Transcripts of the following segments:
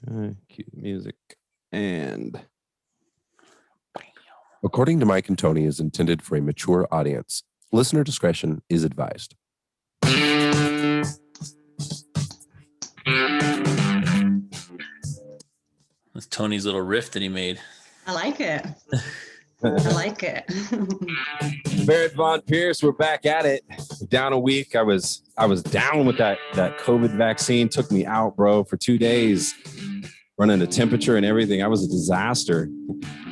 Cue the music. And according to Mike and Tony, is intended for a mature audience. Listener discretion is advised. That's Tony's little riff that he made. I like it. I like it. Barrett Von Pierce, we're back at it. Down a week. I was down with that COVID vaccine. Took me out, bro, for 2 days. Running a temperature and everything. I was a disaster.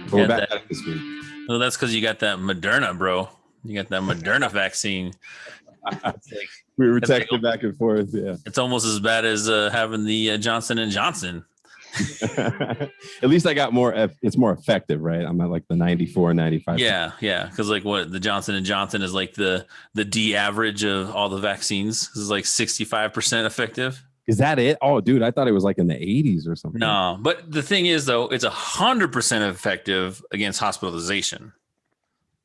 But we're back at it this week. Well, that's because you got that Moderna, bro. You got that Moderna vaccine. We were texting back and forth. Yeah, it's almost as bad as having the Johnson & Johnson. At least I got more. It's more effective, right? I'm at like the 94, 95. Yeah. Because like what the Johnson & Johnson is like the D average of all the vaccines. This is like 65% effective. Is that it? Oh, dude, I thought it was like in the 80s or something. No, but the thing is, though, it's 100% effective against hospitalization.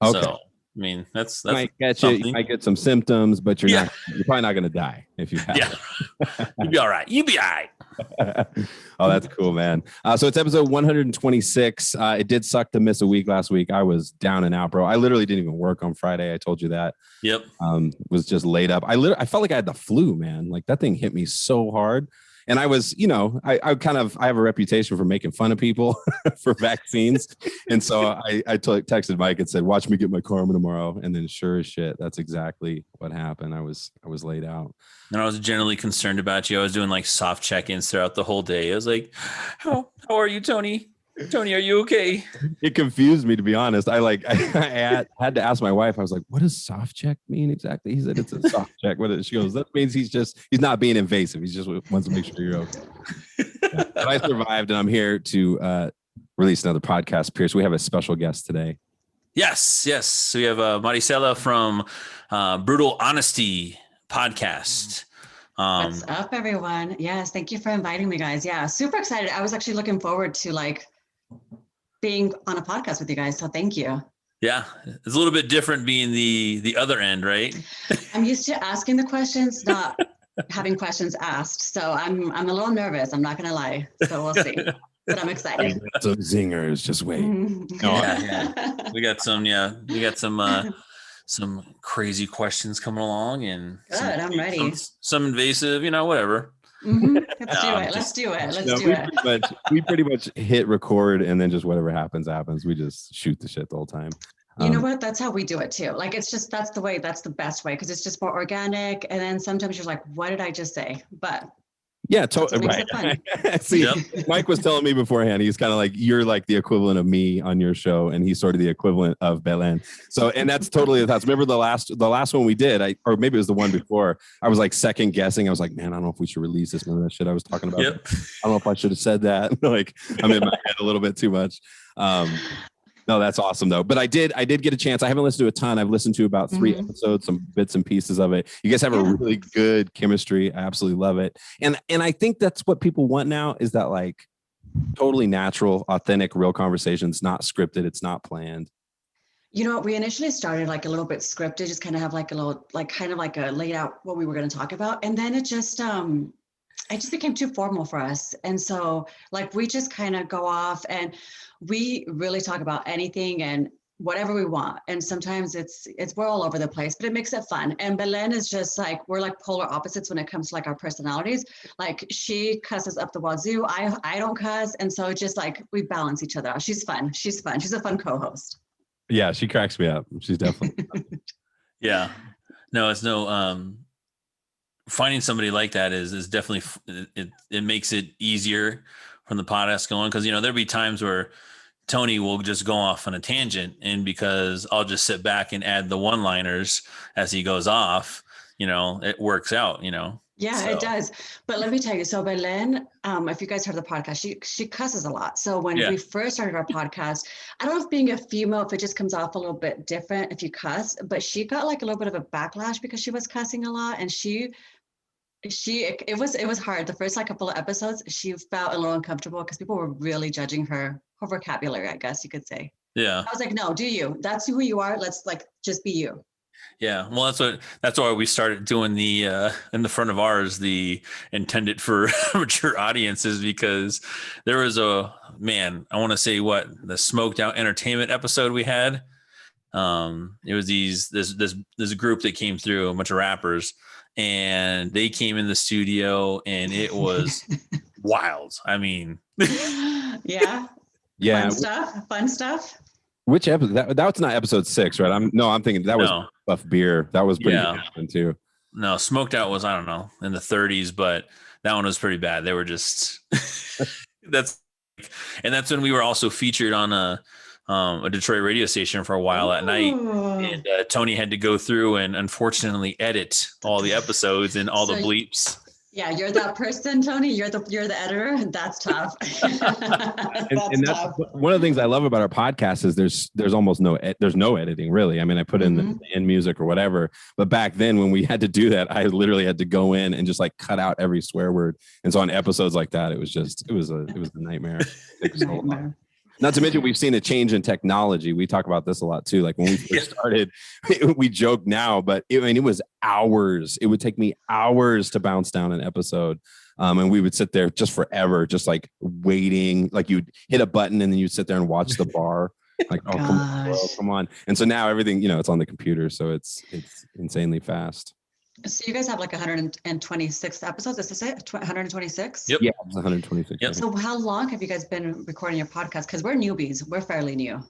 Okay. So, I mean, that's might get you. You might get some symptoms, but you're probably not going to die if you have. Yeah, you'll be all right. You'll be all right. Oh, that's cool, man. So it's episode 126. It did suck to miss a week last week. I was down and out, bro. I literally didn't even work on Friday. I told you that. Yep. Was just laid up. I felt like I had the flu, man. Like that thing hit me so hard. And I was, I have a reputation for making fun of people for vaccines. And so I texted Mike and said, watch me get my karma tomorrow. And then sure as shit, that's exactly what happened. I was laid out. And I was generally concerned about you. I was doing like soft check-ins throughout the whole day. I was like, how are you, Tony? Tony, are you okay? It confused me, to be honest. I had to ask my wife. I was like, what does soft check mean exactly? He said, it's a soft check. What is it? She goes, that means he's not being invasive. He just wants to make sure you're okay. Yeah. But I survived, and I'm here to release another podcast. Pierce, we have a special guest today. Yes. So we have Maricela from Brutal Honestea Podcast. What's up, everyone? Yes, thank you for inviting me, guys. Yeah, super excited. I was actually looking forward to being on a podcast with you guys. So thank you. Yeah, it's a little bit different being the other end, right? I'm used to asking the questions, not having questions asked. So I'm a little nervous. I'm not gonna lie. So we'll see. But I'm excited. Some zingers, just wait. Yeah. We got some crazy questions coming along, and I'm ready. Some invasive, whatever. Mm-hmm. Let's do it. We pretty much hit record, and then just whatever happens. We just shoot the shit the whole time. You know what? That's how we do it too. Like, it's just, that's the best way, because it's just more organic. And then sometimes you're like, what did I just say? But yeah, totally. Right. See, Mike was telling me beforehand, he's kind of like, you're like the equivalent of me on your show, and he's sort of the equivalent of Belen. So, and that's totally the thoughts. Remember the last one we did, or maybe it was the one before, I was like second guessing. I was like, man, I don't know if we should release this. Remember that shit I was talking about? Yep. I don't know if I should have said that. Like, I'm in my head a little bit too much. No, that's awesome though. But I did get a chance. I haven't listened to a ton. I've listened to about 3 episodes, some bits and pieces of it. You guys have a really good chemistry. I absolutely love it. And I think that's what people want now, is that like totally natural, authentic, real conversations, not scripted. It's not planned. We initially started like a little bit scripted, just kind of have like a little, like kind of like a laid out what we were going to talk about. And then it just became too formal for us. And so like, we just kind of go off and we really talk about anything and whatever we want. And sometimes we're all over the place, but it makes it fun. And Belen is just like, we're like polar opposites when it comes to like our personalities. Like, she cusses up the wazoo. I don't cuss. And so it's just like, we balance each other out. She's fun. She's a fun co-host. Yeah. She cracks me up. She's definitely fun. Yeah. No, it's no, finding somebody like that is definitely, it makes it easier from the podcast going. Cause there'll be times where Tony will just go off on a tangent, and because I'll just sit back and add the one-liners as he goes off, it works out, Yeah, so. It does. But let me tell you, so Belen, if you guys heard the podcast, she cusses a lot. So when we first started our podcast, I don't know if being a female, if it just comes off a little bit different if you cuss, but she got like a little bit of a backlash because she was cussing a lot, and it was hard. The first like couple of episodes, she felt a little uncomfortable because people were really judging her vocabulary, I guess you could say. Yeah. I was like, no, do you? That's who you are. Let's like just be you. Yeah. Well, that's why we started doing the in the front of ours, the intended for mature audiences, because there was I want to say the Smoked Out Entertainment episode we had. It was this group that came through, a bunch of rappers, and they came in the studio and it was wild. I mean, yeah. Fun stuff. Which episode? That was not episode 6, right? I'm thinking that was Buff Beer. That was pretty good too. No, Smoked Out was, I don't know, in the 30s, but that one was pretty bad. They were just that's when we were also featured on a Detroit radio station for a while at night, and Tony had to go through and unfortunately edit all the episodes and all the bleeps. Yeah, you're that person, Tony. You're the editor. That's tough. That's one of the things I love about our podcast is there's almost no editing really. I mean, I put in the end music or whatever, but back then when we had to do that, I literally had to go in and just like cut out every swear word. And so on episodes like that, it was a nightmare. Not to mention, we've seen a change in technology. We talk about this a lot too. Like when we first started, we joke now, but it was hours. It would take me hours to bounce down an episode. And we would sit there just forever, just like waiting. Like you'd hit a button and then you'd sit there and watch the bar. Like, oh, come on. And so now everything, it's on the computer. So it's insanely fast. So you guys have like 126 episodes. Is this it? 126? Yep. Yeah, it's 126. Yep. So how long have you guys been recording your podcast? Because we're newbies. We're fairly new.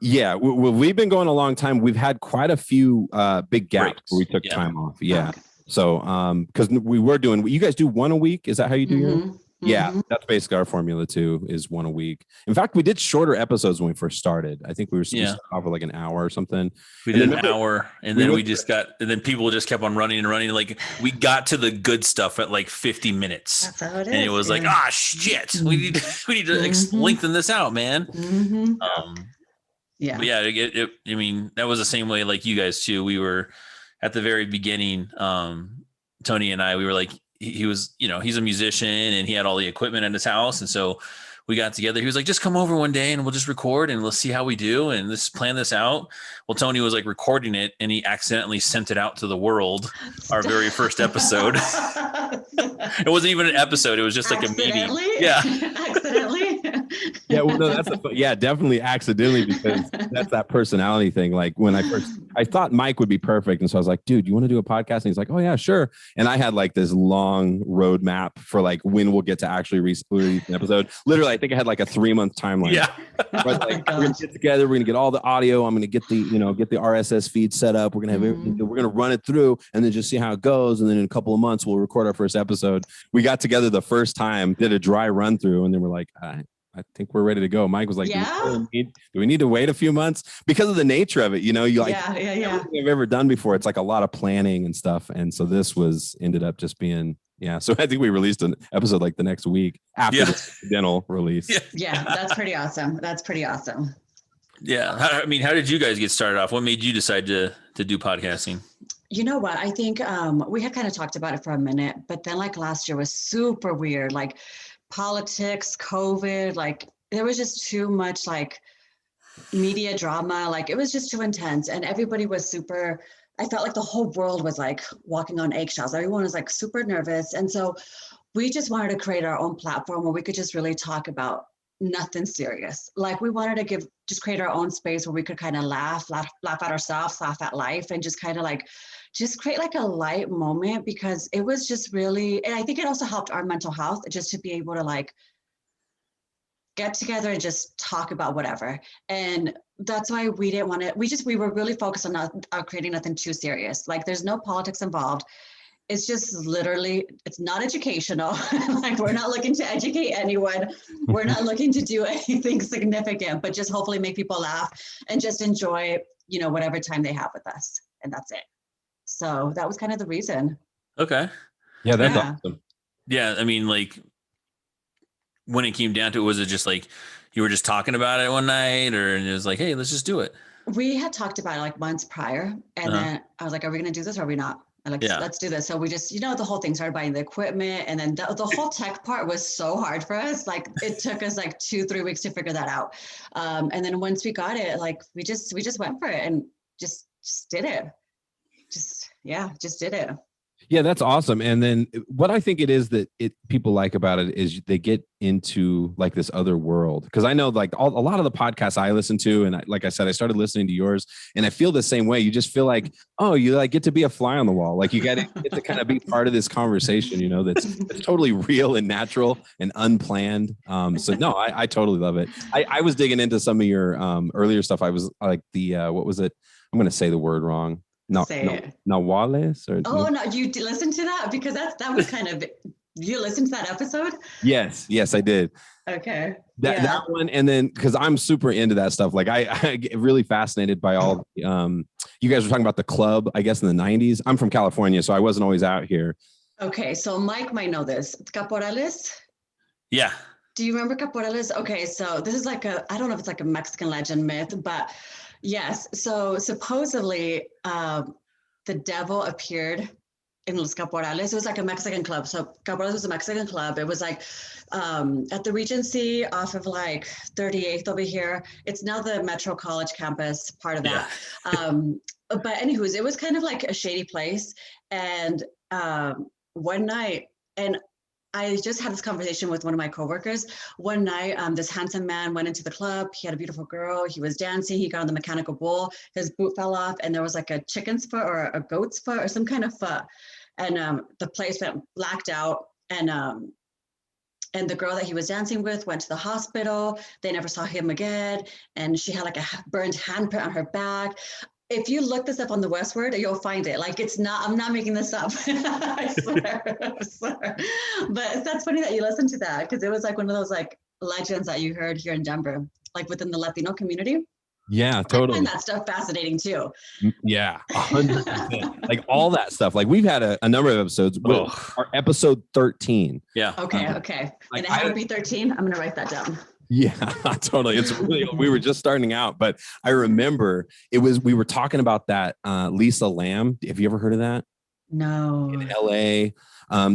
Yeah, we've been going a long time. We've had quite a few big gaps where we took time off. Yeah. Okay. So because we were doing, you guys do one a week. Is that how you do your? Yeah, that's basically our formula too, is one a week. In fact, we did shorter episodes when we first started. I think we were supposed to off with like an hour or something. We did an hour, and then and then people just kept on running and running. Like we got to the good stuff at like 50 minutes. That's how it is. And it was like, shit, we need to lengthen this out, man. Yeah. But yeah, I mean, that was the same way like you guys too. We were at the very beginning, Tony and I, we were like, he was, he's a musician and he had all the equipment at his house. And so we got together. He was like, just come over one day and we'll just record and let's see how we do. And let's plan this out. Well, Tony was like recording it and he accidentally sent it out to the world. Our very first episode. It wasn't even an episode. It was just like a meeting. Yeah. Accidentally. Yeah. Well, no, definitely accidentally, because that's that personality thing. Like when I thought Mike would be perfect. And so I was like, dude, you want to do a podcast? And he's like, oh yeah, sure. And I had like this long roadmap for like when we'll get to actually release an episode. Literally, I think I had like a 3-month timeline. Yeah. We're gonna get together. We're gonna get all the audio. I'm gonna get the RSS feed set up. We're gonna have everything. We're gonna run it through and then just see how it goes. And then in a couple of months, we'll record our first episode. We got together the first time, did a dry run through, and then we're like, I think we're ready to go. Mike was like, do we need to wait a few months? Because of the nature of it, you like everything I've ever done before. It's like a lot of planning and stuff. And so this ended up just being, so I think we released an episode like the next week after the accidental release. Yeah, that's pretty awesome. Yeah. I mean, how did you guys get started off? What made you decide to do podcasting? You know what? I think we had kind of talked about it for a minute, but then like last year was super weird. Like politics, COVID, like there was just too much like media drama. Like it was just too intense and everybody was super, I felt like the whole world was like walking on eggshells. Everyone was like super nervous. And so we just wanted to create our own platform where we could just really talk about nothing serious. Like we wanted to just create our own space where we could kind of laugh at ourselves, laugh at life, and just kind of like just create like a light moment, because it was just really, and I think it also helped our mental health just to be able to like get together and just talk about whatever. And that's why we didn't want to, we were really focused on not creating nothing too serious. Like there's no politics involved. It's just literally, it's not educational. Like we're not looking to educate anyone. We're not looking to do anything significant, but just hopefully make people laugh and just enjoy, whatever time they have with us. And that's it. So that was kind of the reason. Okay. Yeah, that's awesome. Yeah. I mean, like when it came down to it, was it just like you were just talking about it one night, or it was like, hey, let's just do it? We had talked about it like months prior. And then I was like, are we going to do this or are we not? Let's do this. So we just, the whole thing, started buying the equipment, and then the whole tech part was so hard for us. Like it took us like 2-3 weeks to figure that out. And then once we got it, like we just went for it and just just did it. Just did it. Yeah, that's awesome. And then what I think it is that people like about it is they get into like this other world. Because I know like a lot of the podcasts I listen to, and like I said, I started listening to yours, and I feel the same way. You just feel like, oh, you like get to be a fly on the wall. Like you get to kind of be part of this conversation, you know, that's totally real and natural and unplanned. So no, I totally love it. I was digging into some of your earlier stuff. I was like what was it? I'm going to say the word wrong. Nawales or no, you listen to that because that was kind of, you listened to that episode? Yes, I did. Okay. That one, and then because I'm super into that stuff, like I get really fascinated by all. You guys were talking about the club, I guess in the '90s. I'm from California, so I wasn't always out here. Okay, so Mike might know this. Caporales. Yeah. Do you remember Caporales? Okay, so this is like I don't know if it's like a Mexican legend myth, but yes. So supposedly the devil appeared in Los Caporales. It was like a Mexican club. So Caporales was a Mexican club. It was like at the Regency off of like 38th over here. It's now the Metro College campus, part of that. Yeah. But anywho's, it was kind of like a shady place. And one night, and I just had this conversation with one of my coworkers. One night, this handsome man went into the club. He had a beautiful girl. He was dancing. He got on the mechanical bull. His boot fell off, and there was like a chicken's foot or a goat's foot or some kind of foot. And the place went blacked out. And the girl that he was dancing with went to the hospital. They never saw him again. And she had like a burned handprint on her back. If you look this up on the Westward, you'll find it. Like I'm not making this up. I swear. But that's funny that you listened to that because it was like one of those like legends that you heard here in Denver, like within the Latino community. Yeah, totally. I find that stuff fascinating too. Yeah, 100%. Like all that stuff. Like we've had a number of episodes. Our episode 13. Yeah. Okay. And it had to be 13. I'm gonna write that down. Yeah, totally. It's really, we were just starting out, but I remember we were talking about that Lisa Lamb. Have you ever heard of that? No. In LA.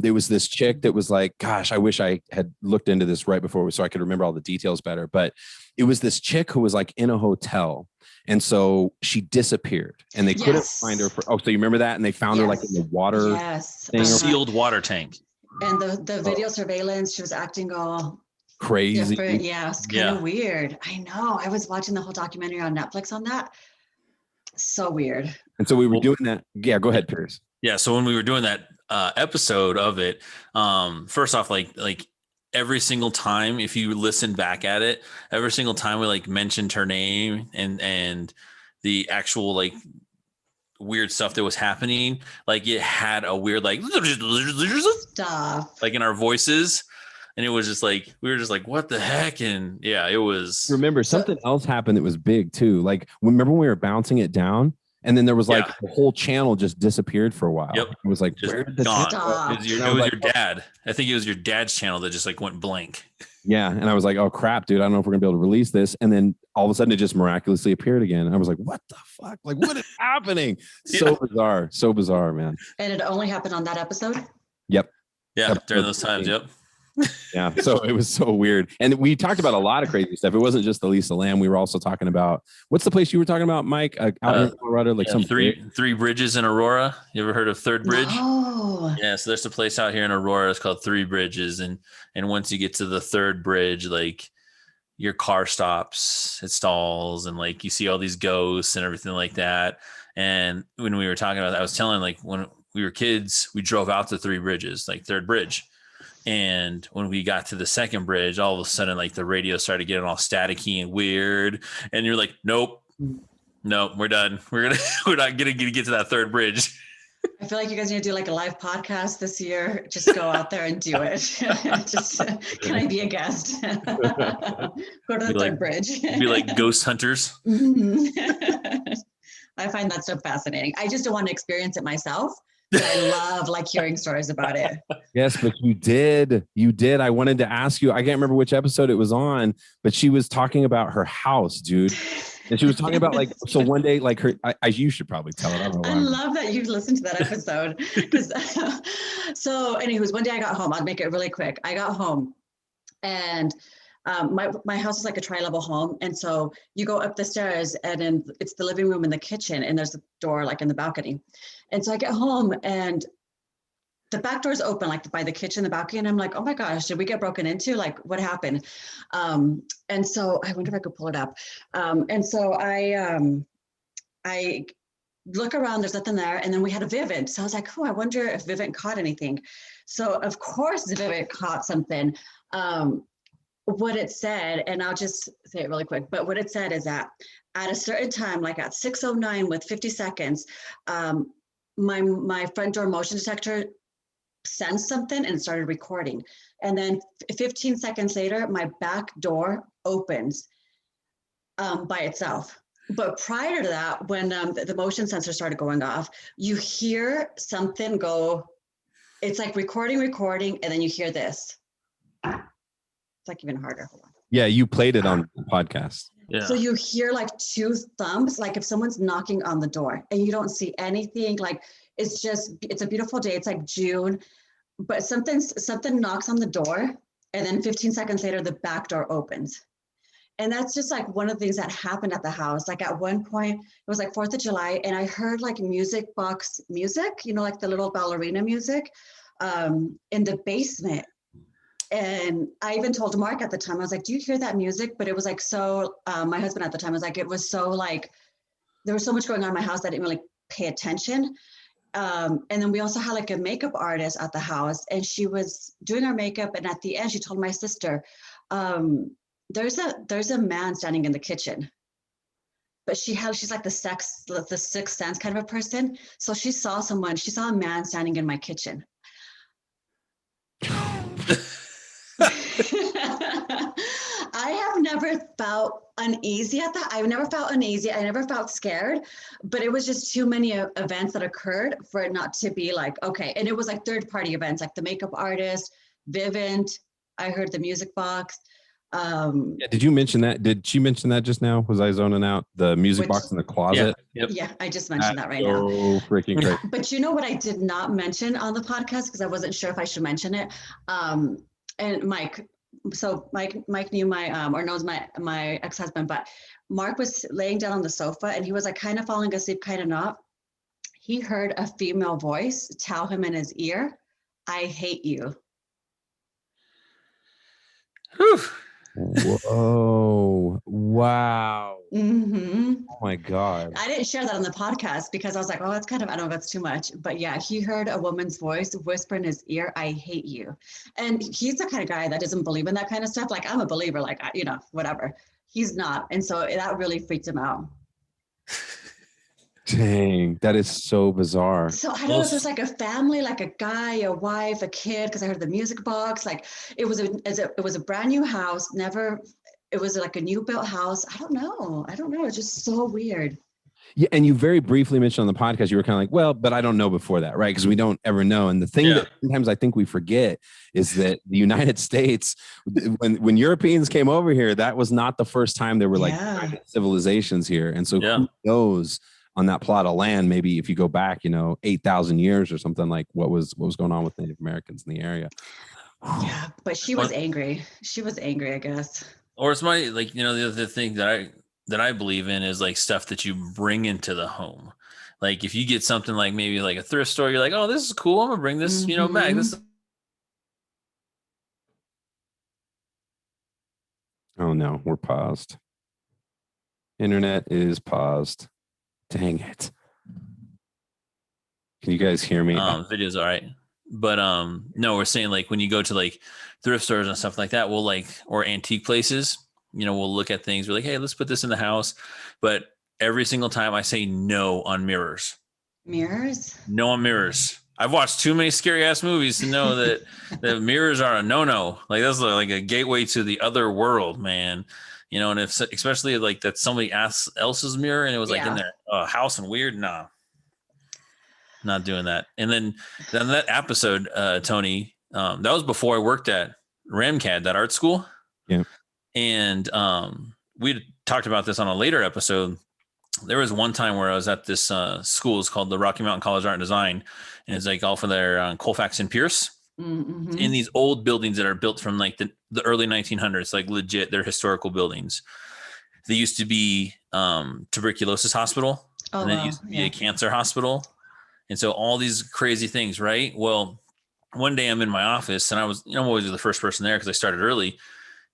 There was this chick that was like, gosh, I wish I had looked into this right before so I could remember all the details better. But it was this chick who was like in a hotel. And so she disappeared and they couldn't find her. So you remember that? And they found her like in the water. Yes. Sealed water tank. And the video surveillance, she was acting all crazy. Different. Yeah, it's kind of weird. I know. I was watching the whole documentary on Netflix on that. So weird. And so we were doing that. Yeah, go ahead, Pierce. Yeah. So when we were doing that episode of it, first off, like every single time, if you listen back at it, every single time we like mentioned her name and the actual like weird stuff that was happening, like it had a weird like stuff like in our voices. And it was just like, we were just like, what the heck? And yeah, it was. Remember, something else happened that was big too. Like, remember when we were bouncing it down? And then there was like the whole channel just disappeared for a while. Yep. It was like, just where did the gone. Stop. It was your dad. I think it was your dad's channel that just like went blank. Yeah. And I was like, oh crap, dude, I don't know if we're gonna be able to release this. And then all of a sudden it just miraculously appeared again. And I was like, what the fuck? Like, what is happening? So bizarre, man. And it only happened on that episode? Yep. Yeah, during those times. Yep. Yeah, so it was so weird. And we talked about a lot of crazy stuff. It wasn't just the Lisa Lamb. We were also talking about, what's the place you were talking about, Mike? Out in Colorado, like some three bridges in Aurora. You ever heard of Third Bridge? Oh. Yeah, so there's a place out here in Aurora. It's called Three Bridges. And once you get to the third bridge, like your car stops, it stalls, and like you see all these ghosts and everything like that. And when we were talking about that, I was telling like when we were kids, we drove out to Three Bridges, like Third Bridge. And when we got to the second bridge, all of a sudden, like the radio started getting all staticky and weird. And you're like, nope, we're done. We're not gonna get to that third bridge. I feel like you guys need to do like a live podcast this year. Just go out there and do it. Just can I be a guest? Go to the third bridge. Be like ghost hunters. I find that so fascinating. I just don't want to experience it myself. But I love like hearing stories about it. Yes, but you did. I wanted to ask you, I can't remember which episode it was on, but she was talking about her house, dude. And she was talking about like, so one day, like you should probably tell it. I don't know. I love that you listened to that episode. So anyways, one day I got home. I'll make it really quick. I got home and My house is like a tri-level home. And so you go up the stairs and then it's the living room and the kitchen, and there's a door like in the balcony. And so I get home and the back door is open, like by the kitchen, the balcony. And I'm like, oh my gosh, did we get broken into? Like, what happened? And so I wonder if I could pull it up. And so I look around, there's nothing there. And then we had a Vivint. So I was like, oh, I wonder if Vivint caught anything. So of course, Vivint caught something. What it said, and I'll just say it really quick, but what it said is that at a certain time, like at 6:09 with 50 seconds, my front door motion detector sensed something and started recording. And then 15 seconds later, my back door opens by itself. But prior to that, when the motion sensor started going off, you hear something go, it's like recording, and then you hear this. It's like even harder. Hold on. Yeah, you played it on the podcast. Yeah. So you hear like two thumps, like if someone's knocking on the door and you don't see anything, like it's a beautiful day. It's like June, but something knocks on the door, and then 15 seconds later, the back door opens. And that's just like one of the things that happened at the house. Like at one point, it was like 4th of July, and I heard like music box music, like the little ballerina music in the basement. And I even told Mark at the time, I was like, do you hear that music? But it was like, so my husband at the time was like, it was so like, there was so much going on in my house that I didn't really pay attention. And then we also had like a makeup artist at the house, and she was doing our makeup. And at the end, she told my sister, there's a man standing in the kitchen, but she's like the sixth sense kind of a person. So she saw a man standing in my kitchen. I have never felt uneasy at that. I've never felt uneasy. I never felt scared, but it was just too many events that occurred for it not to be like, okay. And it was like third-party events, like the makeup artist, Vivint. I heard the music box. Yeah, did you mention that? Did she mention that just now? Was I zoning out? The music box in the closet? Yeah, yep. Yeah, I just mentioned that right now. Oh, freaking great. But you know what I did not mention on the podcast, because I wasn't sure if I should mention it. And Mike knew or knows my ex-husband, but Mark was laying down on the sofa and he was like kind of falling asleep, kind of not. He heard a female voice tell him in his ear, "I hate you." Whew. Whoa. Wow. Mm-hmm. Oh my God. I didn't share that on the podcast because I was like, oh, that's kind of, I don't know if that's too much. But yeah, he heard a woman's voice whisper in his ear, "I hate you." And he's the kind of guy that doesn't believe in that kind of stuff. Like, I'm a believer, like, whatever. He's not. And so that really freaked him out. Dang, that is so bizarre. So I don't know if there's like a family, like a guy, a wife, a kid, because I heard the music box. Like it was a brand new house. It was like a new built house. I don't know. It's just so weird. Yeah, and you very briefly mentioned on the podcast, you were kind of like, well, but I don't know before that, right? Because we don't ever know. And the thing that sometimes I think we forget is that the United States, when Europeans came over here, that was not the first time there were like civilizations here. And so who knows on that plot of land, maybe if you go back, 8,000 years or something, like what was going on with Native Americans in the area. Yeah, but she was angry. I guess. Or it's the other thing that I believe in is like stuff that you bring into the home. Like if you get something like maybe like a thrift store, you're like, oh, this is cool. I'm gonna bring this, back. This. Oh no, we're paused. Internet is paused. Dang it. Can you guys hear me? Video's all right. But no, we're saying like when you go to like thrift stores and stuff like that, or antique places, we'll look at things. We're like, hey, let's put this in the house. But every single time I say no on mirrors. Mirrors? No on mirrors. I've watched too many scary ass movies to know that the mirrors are a no-no. Like that's like a gateway to the other world, man. And if especially like that's somebody else's mirror and it was like in their house and weird, nah. Not doing that. And then that episode, Tony, that was before I worked at RAMCAD, that art school. Yeah. And we talked about this on a later episode. There was one time where I was at this school. It's called the Rocky Mountain College of Art and Design. And it's like all for their Colfax and Pierce. in these old buildings that are built from like the early 1900s, like legit, they're historical buildings. They used to be tuberculosis hospital, and then it used to be a cancer hospital. And so all these crazy things, right? Well, one day I'm in my office, and I'm always the first person there because I started early.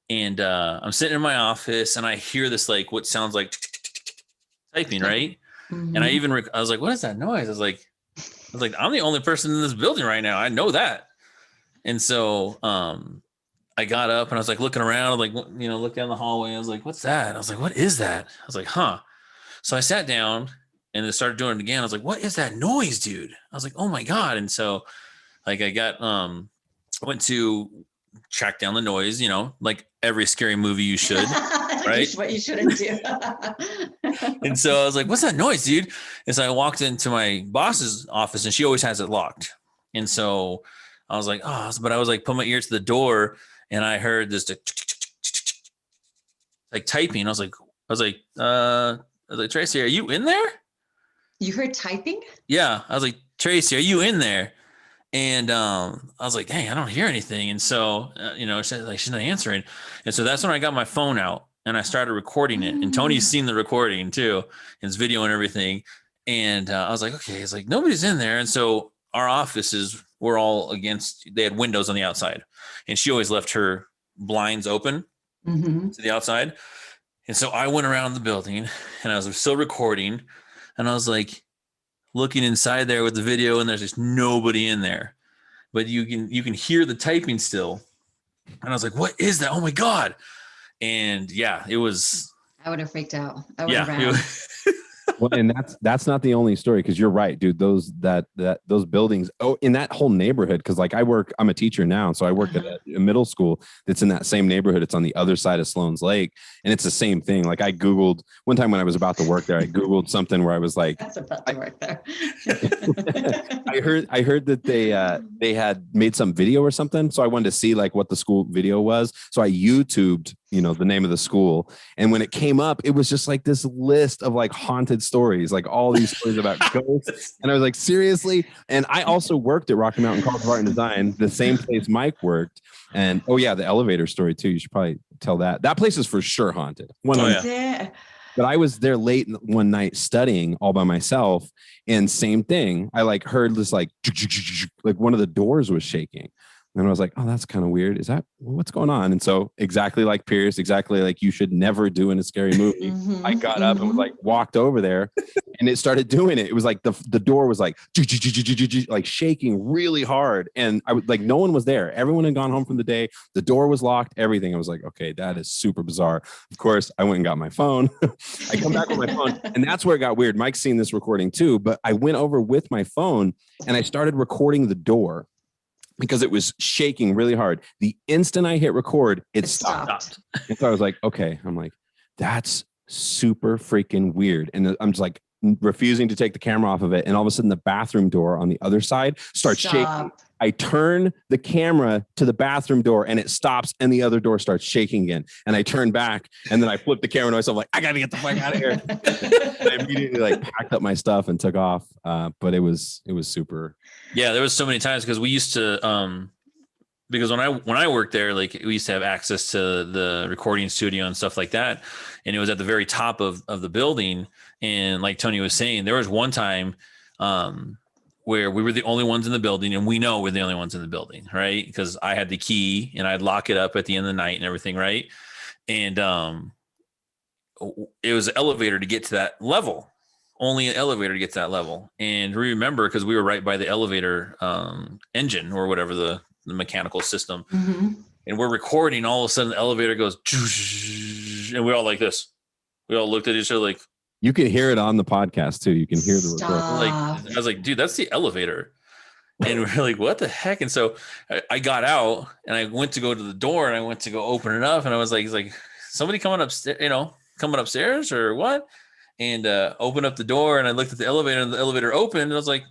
And I'm sitting in my office, and I hear this like what sounds like typing, right? And I was like, "What is that noise?" I was like, "I'm the only person in this building right now. I know that." And so I got up and I was like looking around, like, look down the hallway. I was like, "What's that?" I was like, "What is that?" I was like, "Huh." So I sat down and then started doing it again. I was like, "What is that noise, dude?" I was like, "Oh my God." And so like I got went to track down the noise, like every scary movie you should, right? What you shouldn't do. And so I was like, "What's that noise, dude?" And so I walked into my boss's office, and she always has it locked. And so I was like, "Oh," but I was like, put my ear to the door, and I heard this like typing. I was like, "Tracy, are you in there?" You heard typing? Yeah. I was like, "Tracy, are you in there?" And I was like, "Dang, I don't hear anything." And so, she's not answering. And so that's when I got my phone out and I started recording it. And Tony's seen the recording too, his video and everything. And I was like, okay, it's like nobody's in there. And so our offices were all they had windows on the outside. And she always left her blinds open to the outside. And so I went around the building and I was still recording. And I was like, looking inside there with the video, and there's just nobody in there, but you can hear the typing still. And I was like, "What is that? Oh my God." And yeah, it was, I would have freaked out. I would have ran. Well, and that's not the only story, because you're right, dude. Those buildings, in that whole neighborhood, because like I'm a teacher now, so I work at a middle school that's in that same neighborhood. It's on the other side of Sloan's Lake, and it's the same thing. Like I Googled one time when I was about to work there, I Googled something where I was like, "That's about to work there." I heard that they had made some video or something, so I wanted to see like what the school video was. So I YouTubed the name of the school, and when it came up, it was just like this list of like haunted stories, like all these stories about ghosts. And I was like, seriously? And I also worked at Rocky Mountain College of Art and Design, the same place Mike worked. And the elevator story too, you should probably tell that place is for sure haunted. But I was there late one night studying all by myself, and same thing, I like heard this like one of the doors was shaking. And I was like, "Oh, that's kind of weird. Is that what's going on?" And so exactly like Pierce, exactly like you should never do in a scary movie. I got up and was like, walked over there, and it started doing it. It was like the door was like shaking really hard. And I was like, no one was there. Everyone had gone home from the day. The door was locked, everything. I was like, okay, that is super bizarre. Of course, I went and got my phone. I come back with my phone, and that's where it got weird. Mike's seen this recording too, but I went over with my phone and I started recording the door, because it was shaking really hard. The instant I hit record, it stopped. And so I was like, okay, that's super freaking weird. And I'm just like refusing to take the camera off of it. And all of a sudden the bathroom door on the other side starts shaking. I turn the camera to the bathroom door and it stops, and the other door starts shaking again. And I turn back, and then I flip the camera to myself, like, I got to get the fuck out of here. And I immediately like packed up my stuff and took off. But it was super. Yeah, there was so many times, because we used to, because when I worked there, like we used to have access to the recording studio and stuff like that. And it was at the very top of the building. And like Tony was saying, there was one time, where we were the only ones in the building, and we know we're the only ones in the building, right? Because I had the key and I'd lock it up at the end of the night and everything, right? And it was an elevator to get to that level, only an elevator to get to that level. And remember, because we were right by the elevator engine or whatever, the mechanical system, and we're recording, all of a sudden the elevator goes, and we're all like this. We all looked at each other like, you can hear it on the podcast too. You can hear the recording. Like, I was like, dude, that's the elevator. And we're like, what the heck? And so I got out and I went to go to the door and I went to go open it up. And I was like, he's like, somebody coming upstairs or what? And opened up the door, and I looked at the elevator, and the elevator opened, and I was like,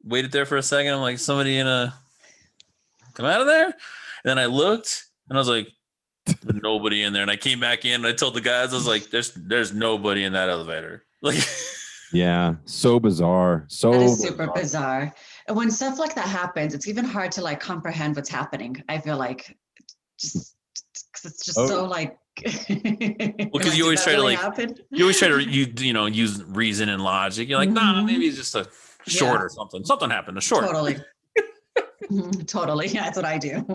waited there for a second. I'm like, somebody come out of there? And then I looked and I was like, nobody in there. And I came back in and I told the guys, I was like, there's nobody in that elevator. Like, yeah, so bizarre. So that is super bizarre. when stuff like that happens, it's even hard to like comprehend what's happening. I feel like just because it's just so like. Because you always try to use reason and logic. You're like, nah, maybe it's just a short or something. Something happened. A short. Totally. Totally. Yeah, that's what I do.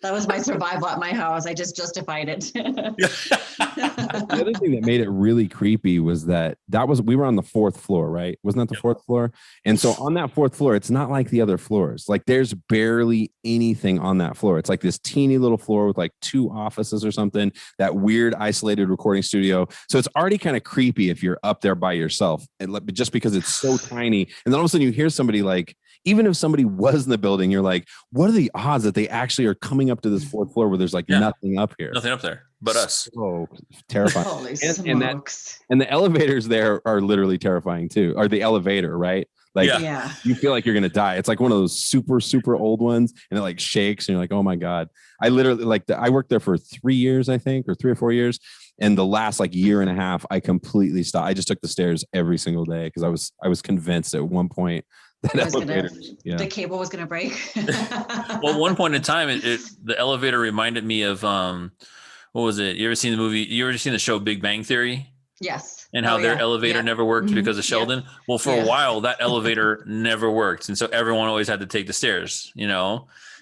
That was my survival at my house. I just justified it. The other thing that made it really creepy was we were on the 4th floor, right? Wasn't that the 4th floor? And so on that 4th floor, it's not like the other floors. Like there's barely anything on that floor. It's like this teeny little floor with like 2 offices or something, that weird isolated recording studio. So it's already kind of creepy if you're up there by yourself, and just because it's so tiny. And then all of a sudden you hear somebody like, even if somebody was in the building, you're like, what are the odds that they actually are coming up to this 4th floor where there's like nothing up here? Nothing up there but us. So terrifying. Holy smokes. And the elevators there are literally terrifying too. Or the elevator, right? Like you feel like you're going to die. It's like one of those super, super old ones, and it like shakes and you're like, oh my God. I literally I worked there for 3 years, I think, or 3 or 4 years. And the last like year and a half, I completely stopped. I just took the stairs every single day because I was convinced at one point that the cable was going to break. Well, at one point in time, the elevator reminded me of what was it? You ever seen the movie? You ever seen the show Big Bang Theory? Yes. And how their elevator never worked because of Sheldon. Yeah. Well, for a while, that elevator never worked, and so everyone always had to take the stairs.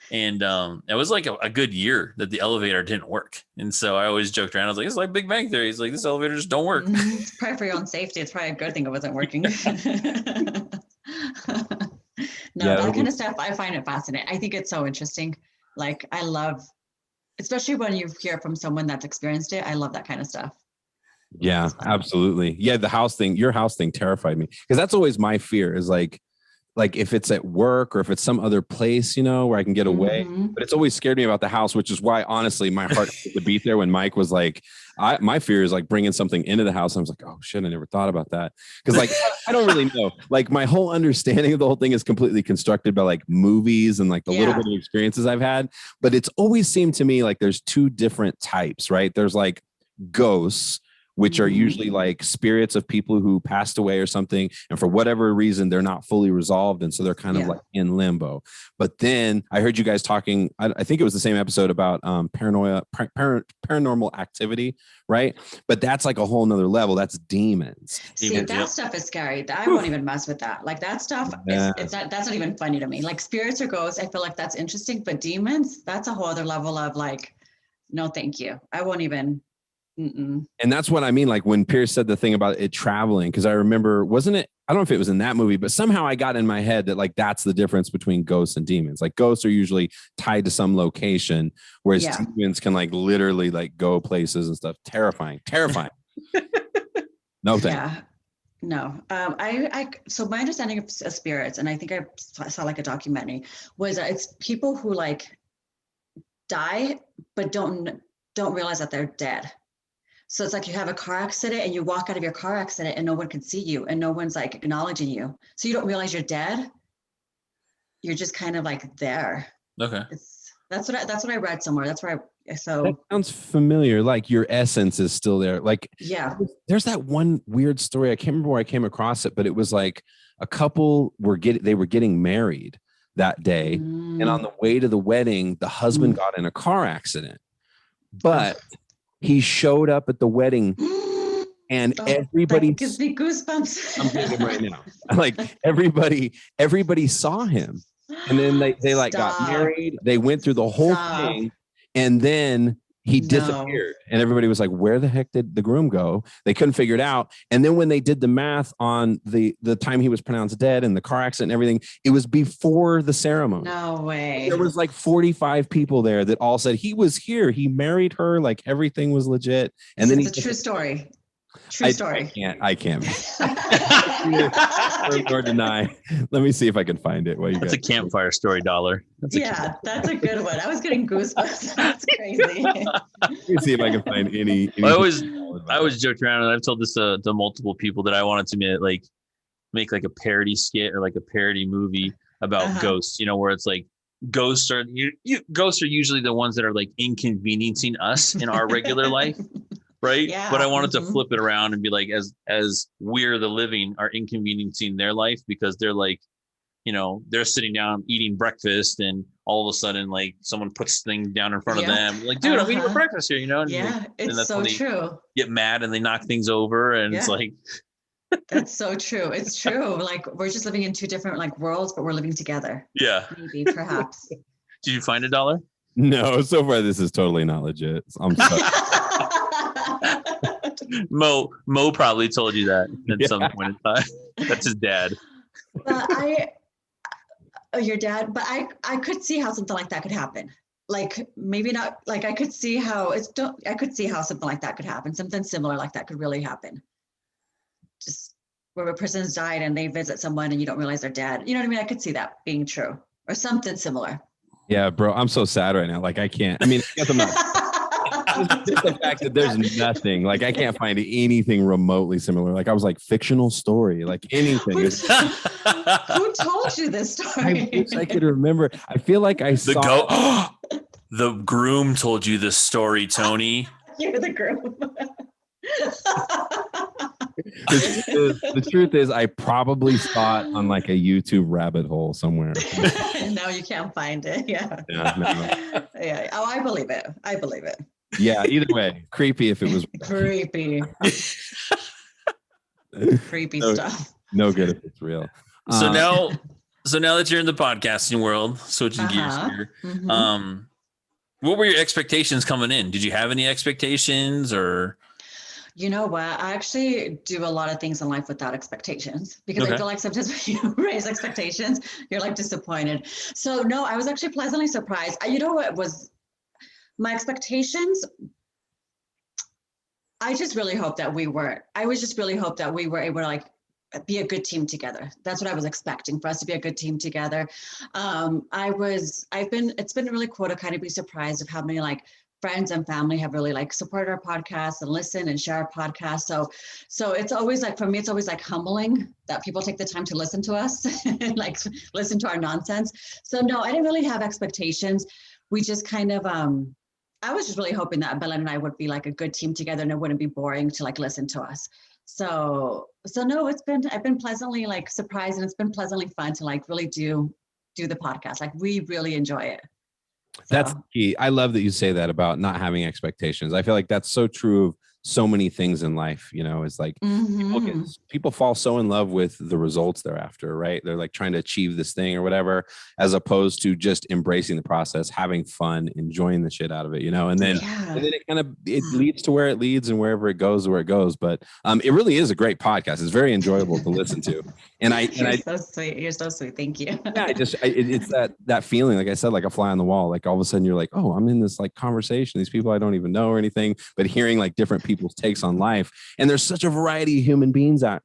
And it was like a good year that the elevator didn't work. And so I always joked around. I was like, it's like Big Bang Theory. It's like, this elevator just don't work. It's probably for your own safety. It's probably a good thing it wasn't working. That kind of stuff, I find it fascinating. I think it's so interesting. Like, I love, especially when you hear from someone that's experienced it. I love that kind of stuff. Yeah, absolutely. Yeah, your house thing terrified me, because that's always my fear is like if it's at work or if it's some other place, where I can get away. But it's always scared me about the house, which is why, honestly, my heart had to beat there when Mike was like, my fear is like bringing something into the house. I was like, oh shit, I never thought about that. Because like, I don't really know. Like my whole understanding of the whole thing is completely constructed by like movies and like the little bit of experiences I've had. But it's always seemed to me like there's 2 different types, right? There's like ghosts, which are usually like spirits of people who passed away or something. And for whatever reason, they're not fully resolved. And so they're kind of like in limbo. But then I heard you guys talking, I think it was the same episode about paranormal activity, right? But that's like a whole nother level. That's demons. See, that stuff is scary. I won't even mess with that. Like that stuff, that's not even funny to me. Like spirits or ghosts, I feel like that's interesting. But demons, that's a whole other level of like, no, thank you. I won't even. Mm-mm. And that's what I mean. Like when Pierce said the thing about it traveling, because I remember, wasn't it? I don't know if it was in that movie, but somehow I got in my head that like that's the difference between ghosts and demons. Like ghosts are usually tied to some location, whereas demons can like literally like go places and stuff. Terrifying. No thanks. Yeah. No. So my understanding of spirits, and I think I saw like a documentary, was it's people who like die but don't realize that they're dead. So it's like you have a car accident and you walk out of your car accident and no one can see you and no one's like acknowledging you. So you don't realize you're dead. You're just kind of like there. Okay. That's what I read somewhere. That's where that sounds familiar. Like your essence is still there. Like, there's that one weird story. I can't remember where I came across it, but it was like a couple were getting married that day. And on the way to the wedding, the husband got in a car accident. But he showed up at the wedding and everybody gives me goosebumps. I'm getting them right now. Like everybody saw him. And then they like got married. They went through the whole thing. And then he disappeared. And everybody was like, where the heck did the groom go? They couldn't figure it out. And then when they did the math on the time he was pronounced dead and the car accident and everything, it was before the ceremony. No way. There was like 45 people there that all said he was here. He married her. Like everything was legit. And then it's a true story. True story. I can't. Or deny. Let me see if I can find it. That's a campfire story, $1. That's a good one. I was getting goosebumps. That's crazy. Let me see if I can find any. I always joked around, and I've told this to multiple people that I wanted to make like a parody skit or like a parody movie about ghosts. Where it's like ghosts are usually the ones that are like inconveniencing us in our regular life. Right. Yeah. But I wanted to flip it around and be like, as we're the living are inconveniencing their life because they're like, they're sitting down eating breakfast, and all of a sudden, like, someone puts things down in front of them. Like, dude, I'm eating breakfast here, And it's so true. Get mad and they knock things over, and it's like. That's so true. It's true. Like, we're just living in two different like worlds, but we're living together. Yeah. Maybe, perhaps. Did you find $1? No, so far this is totally not legit. I'm sorry. Mo probably told you that at some point in time. That's his dad. Your dad, but I could see how something like that could happen. Like, maybe not, like, I could see how something like that could happen. Something similar like that could really happen. Just where a person's died and they visit someone and you don't realize they're dead. You know what I mean? I could see that being true or something similar. Yeah, bro, I'm so sad right now. Like, I can't. I mean, I guess I'm not. Just the fact that there's nothing. Like, I can't find anything remotely similar. Like, I was like, fictional story, like anything. Who told you this story? I wish I could remember. I feel like I saw. The groom told you this story, Tony. You're the groom. The truth is, I probably saw it on like a YouTube rabbit hole somewhere. No, you can't find it. Yeah. No. Yeah. Oh, I believe it. Yeah. Either way, creepy if it was creepy. Creepy stuff. No good if it's real. So now that you're in the podcasting world, switching gears here, Mm-hmm. What were your expectations coming in? Did you have any expectations, or? You know what? I actually do a lot of things in life without expectations, because I feel like sometimes when you raise expectations, you're like disappointed. So no, I was actually pleasantly surprised. You know what was my expectations? I just really hope that we were able to like be a good team together. That's what I was expecting, for us to be a good team together. It's been really cool to kind of be surprised of how many like friends and family have really like supported our podcast and listen and share our podcast. So it's always like, for me, it's always like humbling that people take the time to listen to us and like listen to our nonsense. So no, I didn't really have expectations. We just kind of, I was just really hoping that Belen and I would be like a good team together and it wouldn't be boring to like listen to us. So no, I've been pleasantly like surprised, and it's been pleasantly fun to like really do the podcast. Like, we really enjoy it. That's key. I love that you say that about not having expectations. I feel like that's so true of so many things in life. It's like people fall so in love with the results they're after, right? They're like trying to achieve this thing or whatever, as opposed to just embracing the process, having fun, enjoying the shit out of it, and then it leads to where it leads, and wherever it goes, where it goes. But it really is a great podcast. It's very enjoyable to listen to. And you're so sweet. You're so sweet. Thank you. Yeah, it's that feeling, like I said, like a fly on the wall. Like all of a sudden you're like, oh, I'm in this like conversation, these people I don't even know or anything, but hearing like different people's takes on life. And there's such a variety of human beings out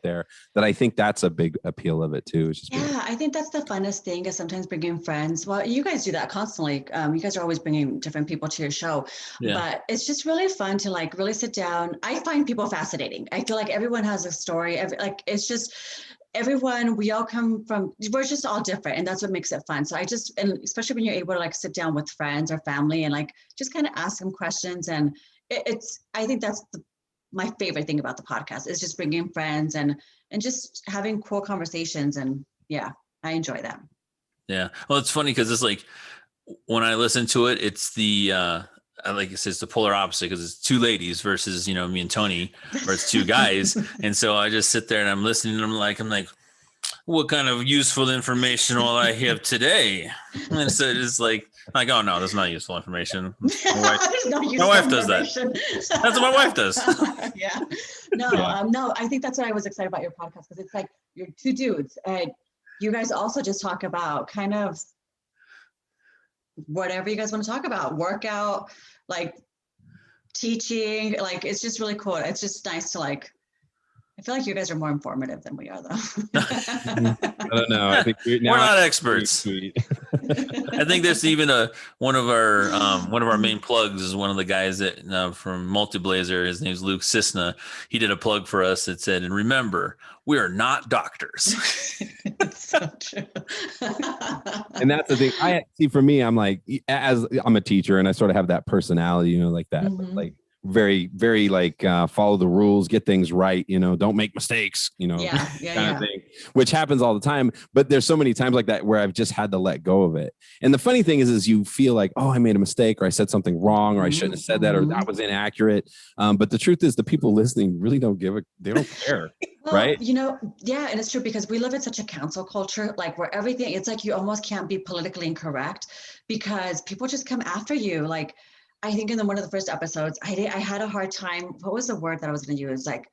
there that I think that's a big appeal of it too. I think that's the funnest thing, is sometimes bringing friends. Well, you guys do that constantly. You guys are always bringing different people to your show, but it's just really fun to like really sit down. I find people fascinating. I feel like everyone has a story. It's just everyone, we all come from, we're just all different, and that's what makes it fun. So and especially when you're able to like sit down with friends or family and like just kind of ask them questions, and I think that's my favorite thing about the podcast, is just bringing friends and just having cool conversations. And yeah, I enjoy that. Yeah. Well, it's funny because it's like, when I listen to it, it's the, like it says, the polar opposite, because it's two ladies versus, me and Tony, or it's two guys. And so I just sit there and I'm listening, and I'm like, what kind of useful information will I have today? And so it's like, oh no, that's not useful information. My wife does that. That's what my wife does. Yeah. No, I think that's why I was excited about your podcast, because it's like, you're two dudes, and you guys also just talk about kind of whatever you guys want to talk about, workout, like teaching, like it's just really cool. It's just nice to like, I feel like you guys are more informative than we are, though. I don't know. I think we're not experts. I think there's even one of our main plugs is one of the guys that from Multiblazer. His name's Luke Cisna. He did a plug for us that said, "And remember, we are not doctors." It's so true. And that's the thing. I see. For me, I'm like, as I'm a teacher, and I sort of have that personality, like that, like very, very like follow the rules, get things right, don't make mistakes, kind of thing. which happens all the time. But there's so many times like that where I've just had to let go of it. And the funny thing is you feel like, oh, I made a mistake, or I said something wrong, or I shouldn't have said that, or that was inaccurate. But the truth is the people listening really don't they don't care. Well, right. Yeah. And it's true because we live in such a cancel culture, like where everything, it's like you almost can't be politically incorrect because people just come after you. Like, I think in one of the first episodes, I had a hard time. What was the word that I was going to use? Like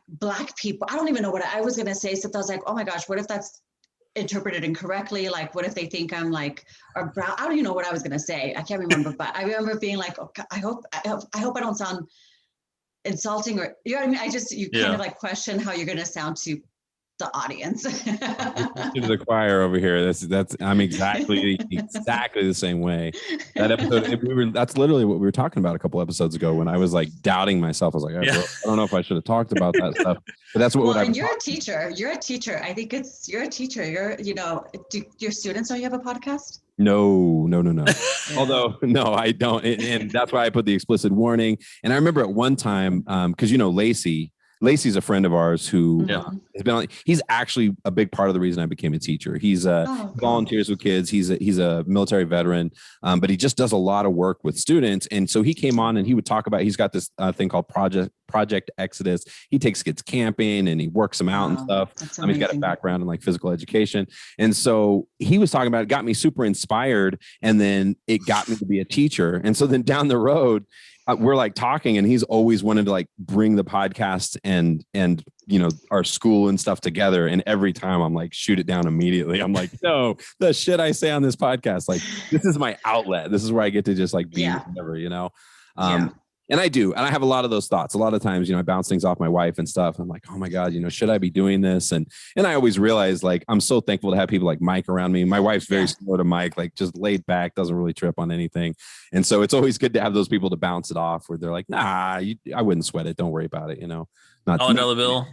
Black people. I don't even know what I was going to say. So I was like, oh my gosh, what if that's interpreted incorrectly? Like, what if they think I'm like, or brown? I don't even know what I was going to say. I can't remember, but I remember being like, oh, I hope I don't sound insulting, or you know what I mean? You kind of like question how you're going to sound to the audience. To the choir over here. I'm exactly the same way. That episode, that's literally what we were talking about a couple episodes ago when I was like doubting myself. I was like, I don't know if I should have talked about that stuff. But that's what. And you're a teacher. You're a teacher. I think you're a teacher. Do your students know you have a podcast? No. Although, no, I don't. And that's why I put the explicit warning. And I remember at one time, because Lacey's a friend of ours who has been on. He's actually a big part of the reason I became a teacher. He's volunteers with kids. He's a military veteran, but he just does a lot of work with students. And so he came on and he would talk about. He's got this thing called Project Exodus. He takes kids camping and he works them out and stuff. He's got a background in like physical education, and so he was talking about it. Got me super inspired, and then it got me to be a teacher. And so then down the road, we're like talking, and he's always wanted to like bring the podcast and our school and stuff together. And every time I'm like, shoot it down immediately. I'm like, no, the shit I say on this podcast, like this is my outlet. This is where I get to just like be whatever, And I do. And I have a lot of those thoughts. A lot of times, I bounce things off my wife and stuff. I'm like, oh my God, should I be doing this? And I always realize like, I'm so thankful to have people like Mike around me. My wife's very similar to Mike, like just laid back, doesn't really trip on anything. And so it's always good to have those people to bounce it off where they're like, nah, I wouldn't sweat it. Don't worry about it. $1 bill.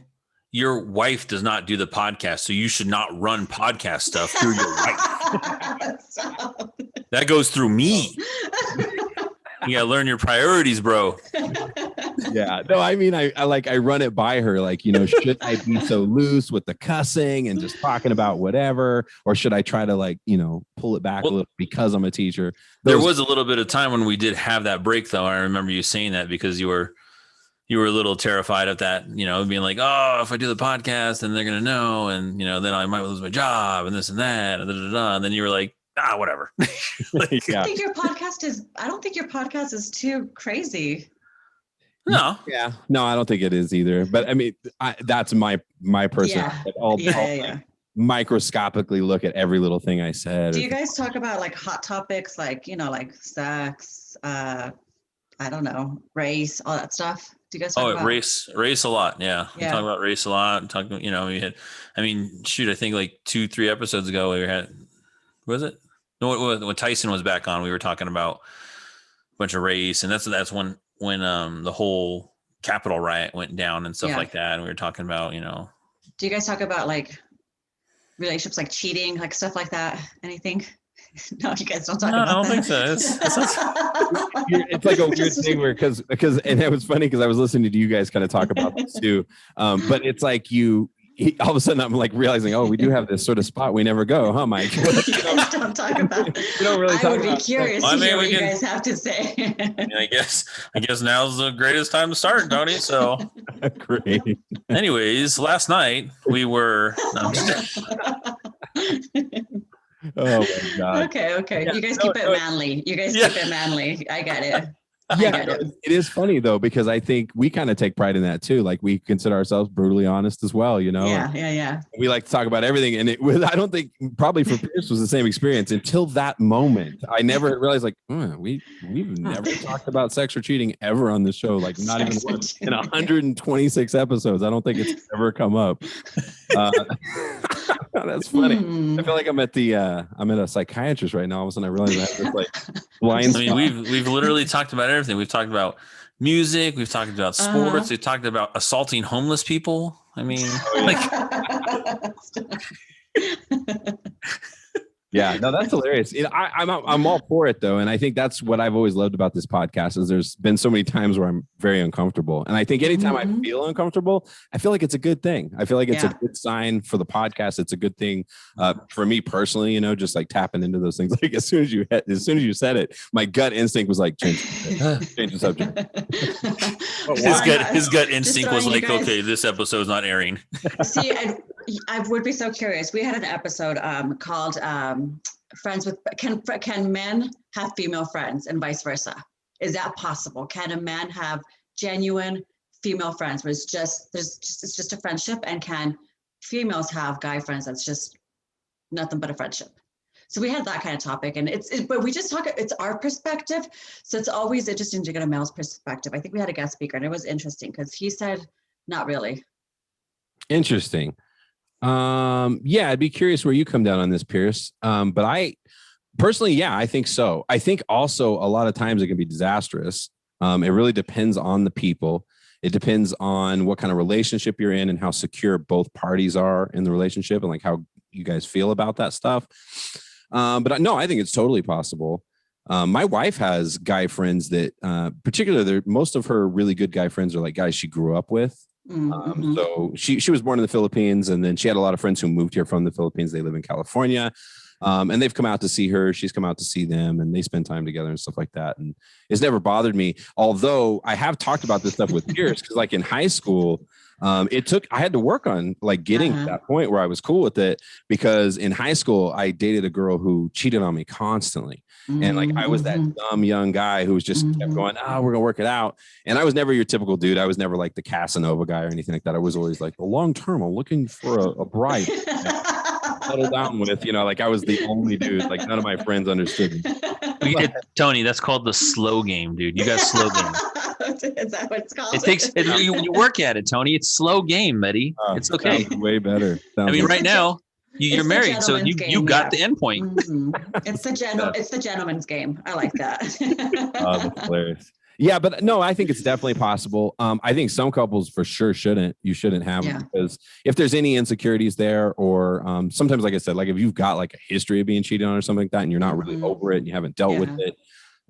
Your wife does not do the podcast, so you should not run podcast stuff through your wife. That goes through me. You gotta learn your priorities, bro. Yeah. No, I mean, I run it by her. Like, should I be so loose with the cussing and just talking about whatever? Or should I try to like, pull it back a little because I'm a teacher? There was a little bit of time when we did have that break, though. I remember you saying that because you were a little terrified of that, being like, oh, if I do the podcast and they're going to know, and, then I might lose my job and this and that. And then you were like, whatever. I don't think your podcast is too crazy. No. Yeah. No, I don't think it is either. But I mean, that's my person. Yeah. Microscopically look at every little thing I said. Do you guys talk about like hot topics, like, like sex, I don't know, race, all that stuff? Do you guys talk about race a lot? Yeah. We talk about race a lot. I think like 2-3 episodes ago we had, was it? No, when Tyson was back on, we were talking about a bunch of race, and that's when the whole Capitol riot went down and stuff like that. And we were talking about, Do you guys talk about like relationships, like cheating, like stuff like that? Anything? No, you guys don't talk about that. I don't think so. It's like a weird thing where because and it was funny because I was listening to you guys kind of talk about this too. But it's like all of a sudden I'm like realizing, we do have this sort of spot we never go, huh, Mike? Don't talk about it. We don't really talk about. I would be curious to hear what you guys have to say. I guess now's the greatest time to start, Tony. So great. Anyways, last night we were. Oh my God. Okay. Yeah, you guys keep it manly. Keep it manly. I get it. It is funny though, because I think we kind of take pride in that too. Like we consider ourselves brutally honest as well, Yeah. We like to talk about everything. And I don't think probably for Pierce was the same experience until that moment. I never realized like, we've never talked about sex or cheating ever on the show. Like not even once in 126 episodes. I don't think it's ever come up. That's funny. I feel like I'm at a psychiatrist right now. All of a sudden I realize I have this like blind spot. I mean, we've literally talked about everything. We've talked about music. We've talked about sports. We've talked about assaulting homeless people. I mean, Yeah, no, that's hilarious. I'm all for it though, and I think that's what I've always loved about this podcast is there's been so many times where I'm very uncomfortable, and I think anytime I feel uncomfortable, I feel like it's a good thing. I feel like it's a good sign for the podcast. It's a good thing for me personally, just like tapping into those things. Like as soon as you said it, my gut instinct was like change the subject. His gut instinct was like, okay, this episode's not airing. See, I would be so curious. We had an episode called Friends with Can Men Have Female Friends and vice versa? Is that possible? Can a man have genuine female friends where it's just a friendship, and can females have guy friends that's just nothing but a friendship? So we had that kind of topic, and but we just it's our perspective. So it's always interesting to get a male's perspective. I think we had a guest speaker, and it was interesting because he said, not really. Interesting. Yeah, I'd be curious where you come down on this, Pierce. But I personally, I think so. I think also a lot of times it can be disastrous. It really depends on the people. It depends on what kind of relationship you're in and how secure both parties are in the relationship and like how you guys feel about that stuff. But no, I think it's totally possible. My wife has guy friends that, particularly, most of her really good guy friends are like guys she grew up with. So she was born in the Philippines, and then she had a lot of friends who moved here from the Philippines. They live in California, and they've come out to see her. She's come out to see them, and they spend time together and stuff like that. And it's never bothered me. Although I have talked about this stuff with Pierce, because like in high school, I had to work on like getting to that point where I was cool with it, because in high school I dated a girl who cheated on me constantly. And like I was that dumb young guy who was just kept going, we're gonna work it out. And I was never your typical dude. I was never like the Casanova guy or anything like that. I was always like, long term, I'm looking for a bride to settle down with, like I was the only dude. Like none of my friends understood me. Tony, that's called the slow game, dude. You got slow game. Is that what it's called? It takes you work at it, Tony. It's slow game, buddy. It's okay. Way better. Right now you're married, so you got the end point. It's the gentleman's game. I like that. That's hilarious. Yeah, but no, I think it's definitely possible. I think some couples for sure you shouldn't have them, because if there's any insecurities there, or sometimes, like I said, like if you've got like a history of being cheated on or something like that, and you're not really over it and you haven't dealt with it,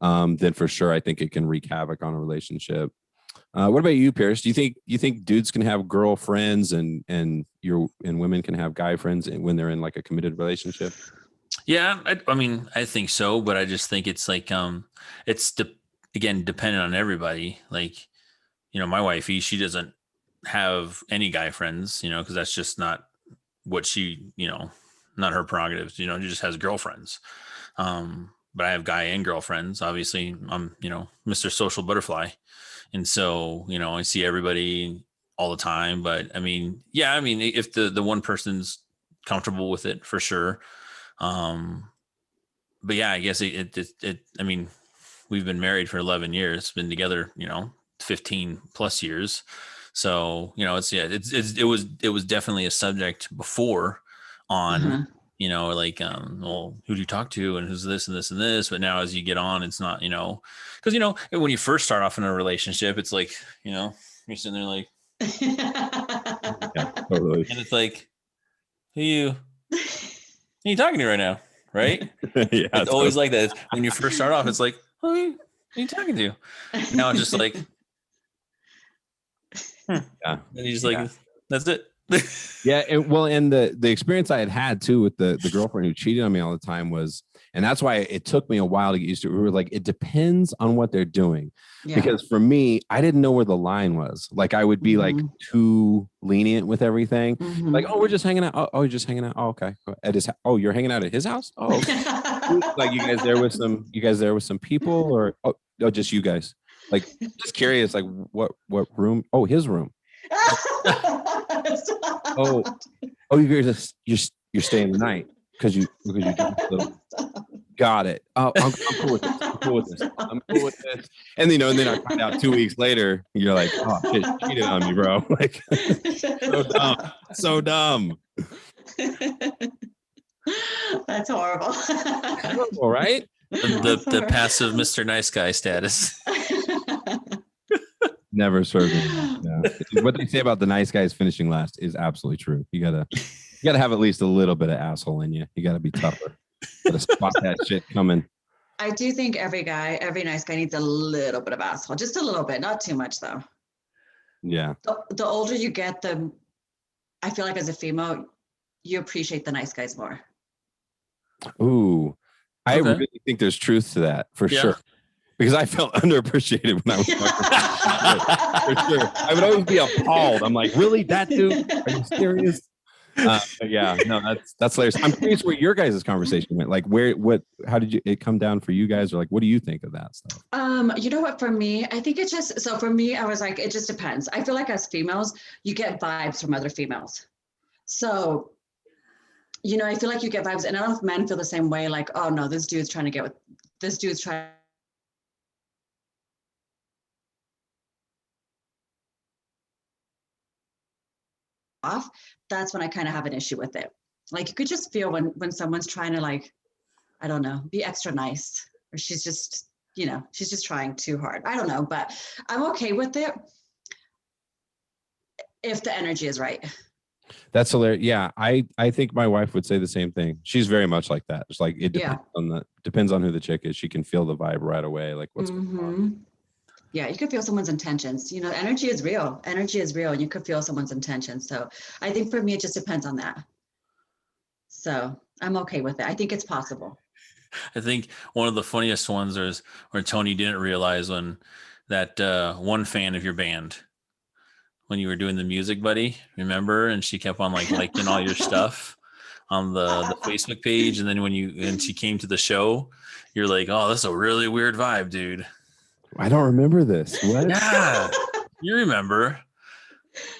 then for sure I think it can wreak havoc on a relationship. What about you, Pierce? Do you think dudes can have girlfriends and women can have guy friends when they're in like a committed relationship? Yeah, I think so, but I just think it's like again, dependent on everybody. Like, my wifey, she doesn't have any guy friends, because that's just not what she, not her prerogatives. She just has girlfriends. But I have guy and girlfriends. Obviously, I'm, Mr. Social Butterfly. And so, I see everybody all the time. But if the one person's comfortable with it, for sure. But yeah, I guess we've been married for 11 years, been together, 15 plus years. So, it was definitely a subject before on, well, who do you talk to and who's this and this and this? But now as you get on, it's not, because, when you first start off in a relationship, it's like, you're sitting there like, yeah, totally. And it's like, who are you talking to right now? Right? Yeah, it's always like that. When you first start off, it's like, who are you talking to? Now it's just like, yeah. And you just like, that's it. Yeah, and the experience I had too with the girlfriend who cheated on me all the time was, and that's why it took me a while to get used to it. We were like, it depends on what they're doing, because for me, I didn't know where the line was. Like I would be like too lenient with everything. Like, oh, we're just hanging out. Oh, you're just hanging out. Oh, okay. At his. Oh, you're hanging out at his house. Oh, okay. Like you guys there with some people, or just you guys. Like just curious. Like what room? Oh, his room. You're staying the night because you got it. Oh, I'm cool with this. I'm cool with this. And and then I find out 2 weeks later, you're like, oh shit, she cheated on me, bro. Like so dumb. That's horrible. All right. The passive Mr. Nice Guy status. Never served me. Yeah. What they say about the nice guys finishing last is absolutely true. You gotta have at least a little bit of asshole in you. You gotta be tougher. Gotta spot that shit coming. I do think every nice guy needs a little bit of asshole, just a little bit, not too much though. Yeah. The older you get, I feel like as a female, you appreciate the nice guys more. Ooh, I really think there's truth to that for sure. Because I felt underappreciated when I was for sure. I would always be appalled. I'm like, really, that dude? Are you serious? But yeah, no, that's hilarious. I'm curious where your guys' conversation went. Like, how did it come down for you guys, or like, what do you think of that stuff? You know what? For me, I think for me, I was like, it just depends. I feel like as females, you get vibes from other females. So, I feel like you get vibes, and I don't know if men feel the same way. Like, oh no, this dude's trying. Off, that's when I kind of have an issue with it. Like, you could just feel when someone's trying to, like, I don't know, be extra nice, or she's just trying too hard. I don't know, but I'm okay with it if the energy is right. That's hilarious. Yeah, I think my wife would say the same thing. She's very much like that. It's like it depends on who the chick is. She can feel the vibe right away, like what's going on. Yeah, you could feel someone's intentions. Energy is real. Energy is real, and you could feel someone's intentions. So I think for me, it just depends on that. So I'm okay with it. I think it's possible. I think one of the funniest ones is where Tony didn't realize when that one fan of your band, when you were doing the music, buddy, remember? And she kept on liking all your stuff on the Facebook page. And then when she came to the show, you're like, oh, that's a really weird vibe, dude. I don't remember this. What? Yeah, you remember.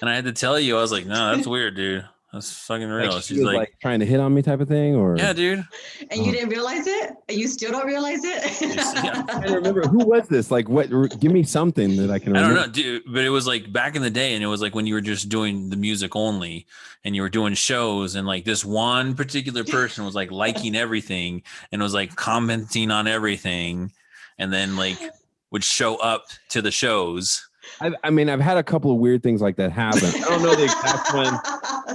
And I had to tell you, I was like, no, that's weird, dude. That's fucking real. Like she's like trying to hit on me type of thing, or yeah, dude. And you didn't realize it? And you still don't realize it? Yeah. I don't remember. Who was this? Like, what? Give me something that I can remember. I don't know, dude. But it was like back in the day, and it was like when you were just doing the music only, and you were doing shows, and like this one particular person was like liking everything, and was like commenting on everything, and then like would show up to the shows. I mean, I've had a couple of weird things like that happen. I don't know the exact one.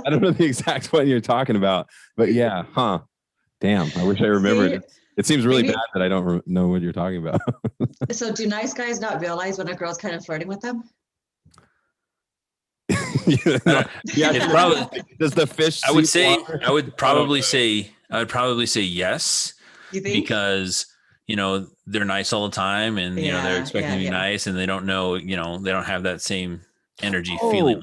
I don't know the exact one you're talking about, but yeah, damn. I wish I remembered it. It seems really bad that I don't know what you're talking about. So do nice guys not realize when a girl's kind of flirting with them? Yeah, probably. Does the fish? I would probably say yes. You think? Because they're nice all the time, and they're expecting to be nice, and they don't know, they don't have that same energy feeling.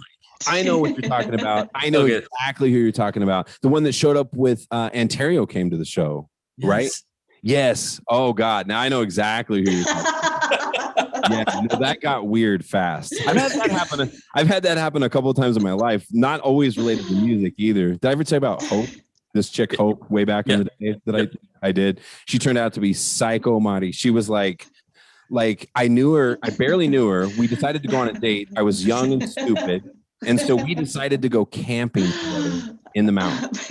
I know what you're talking about. I know exactly who you're talking about. The one that showed up with Ontario came to the show, right? Yes. Oh God. Now I know exactly who you're talking about. Yeah, no, that got weird fast. I've had that happen a couple of times in my life. Not always related to music either. Did I ever tell you about Hope? This chick Hope way back in the day that I did. She turned out to be psycho Mari. She was like I knew her. I barely knew her. We decided to go on a date. I was young and stupid. And so we decided to go camping together in the mountains.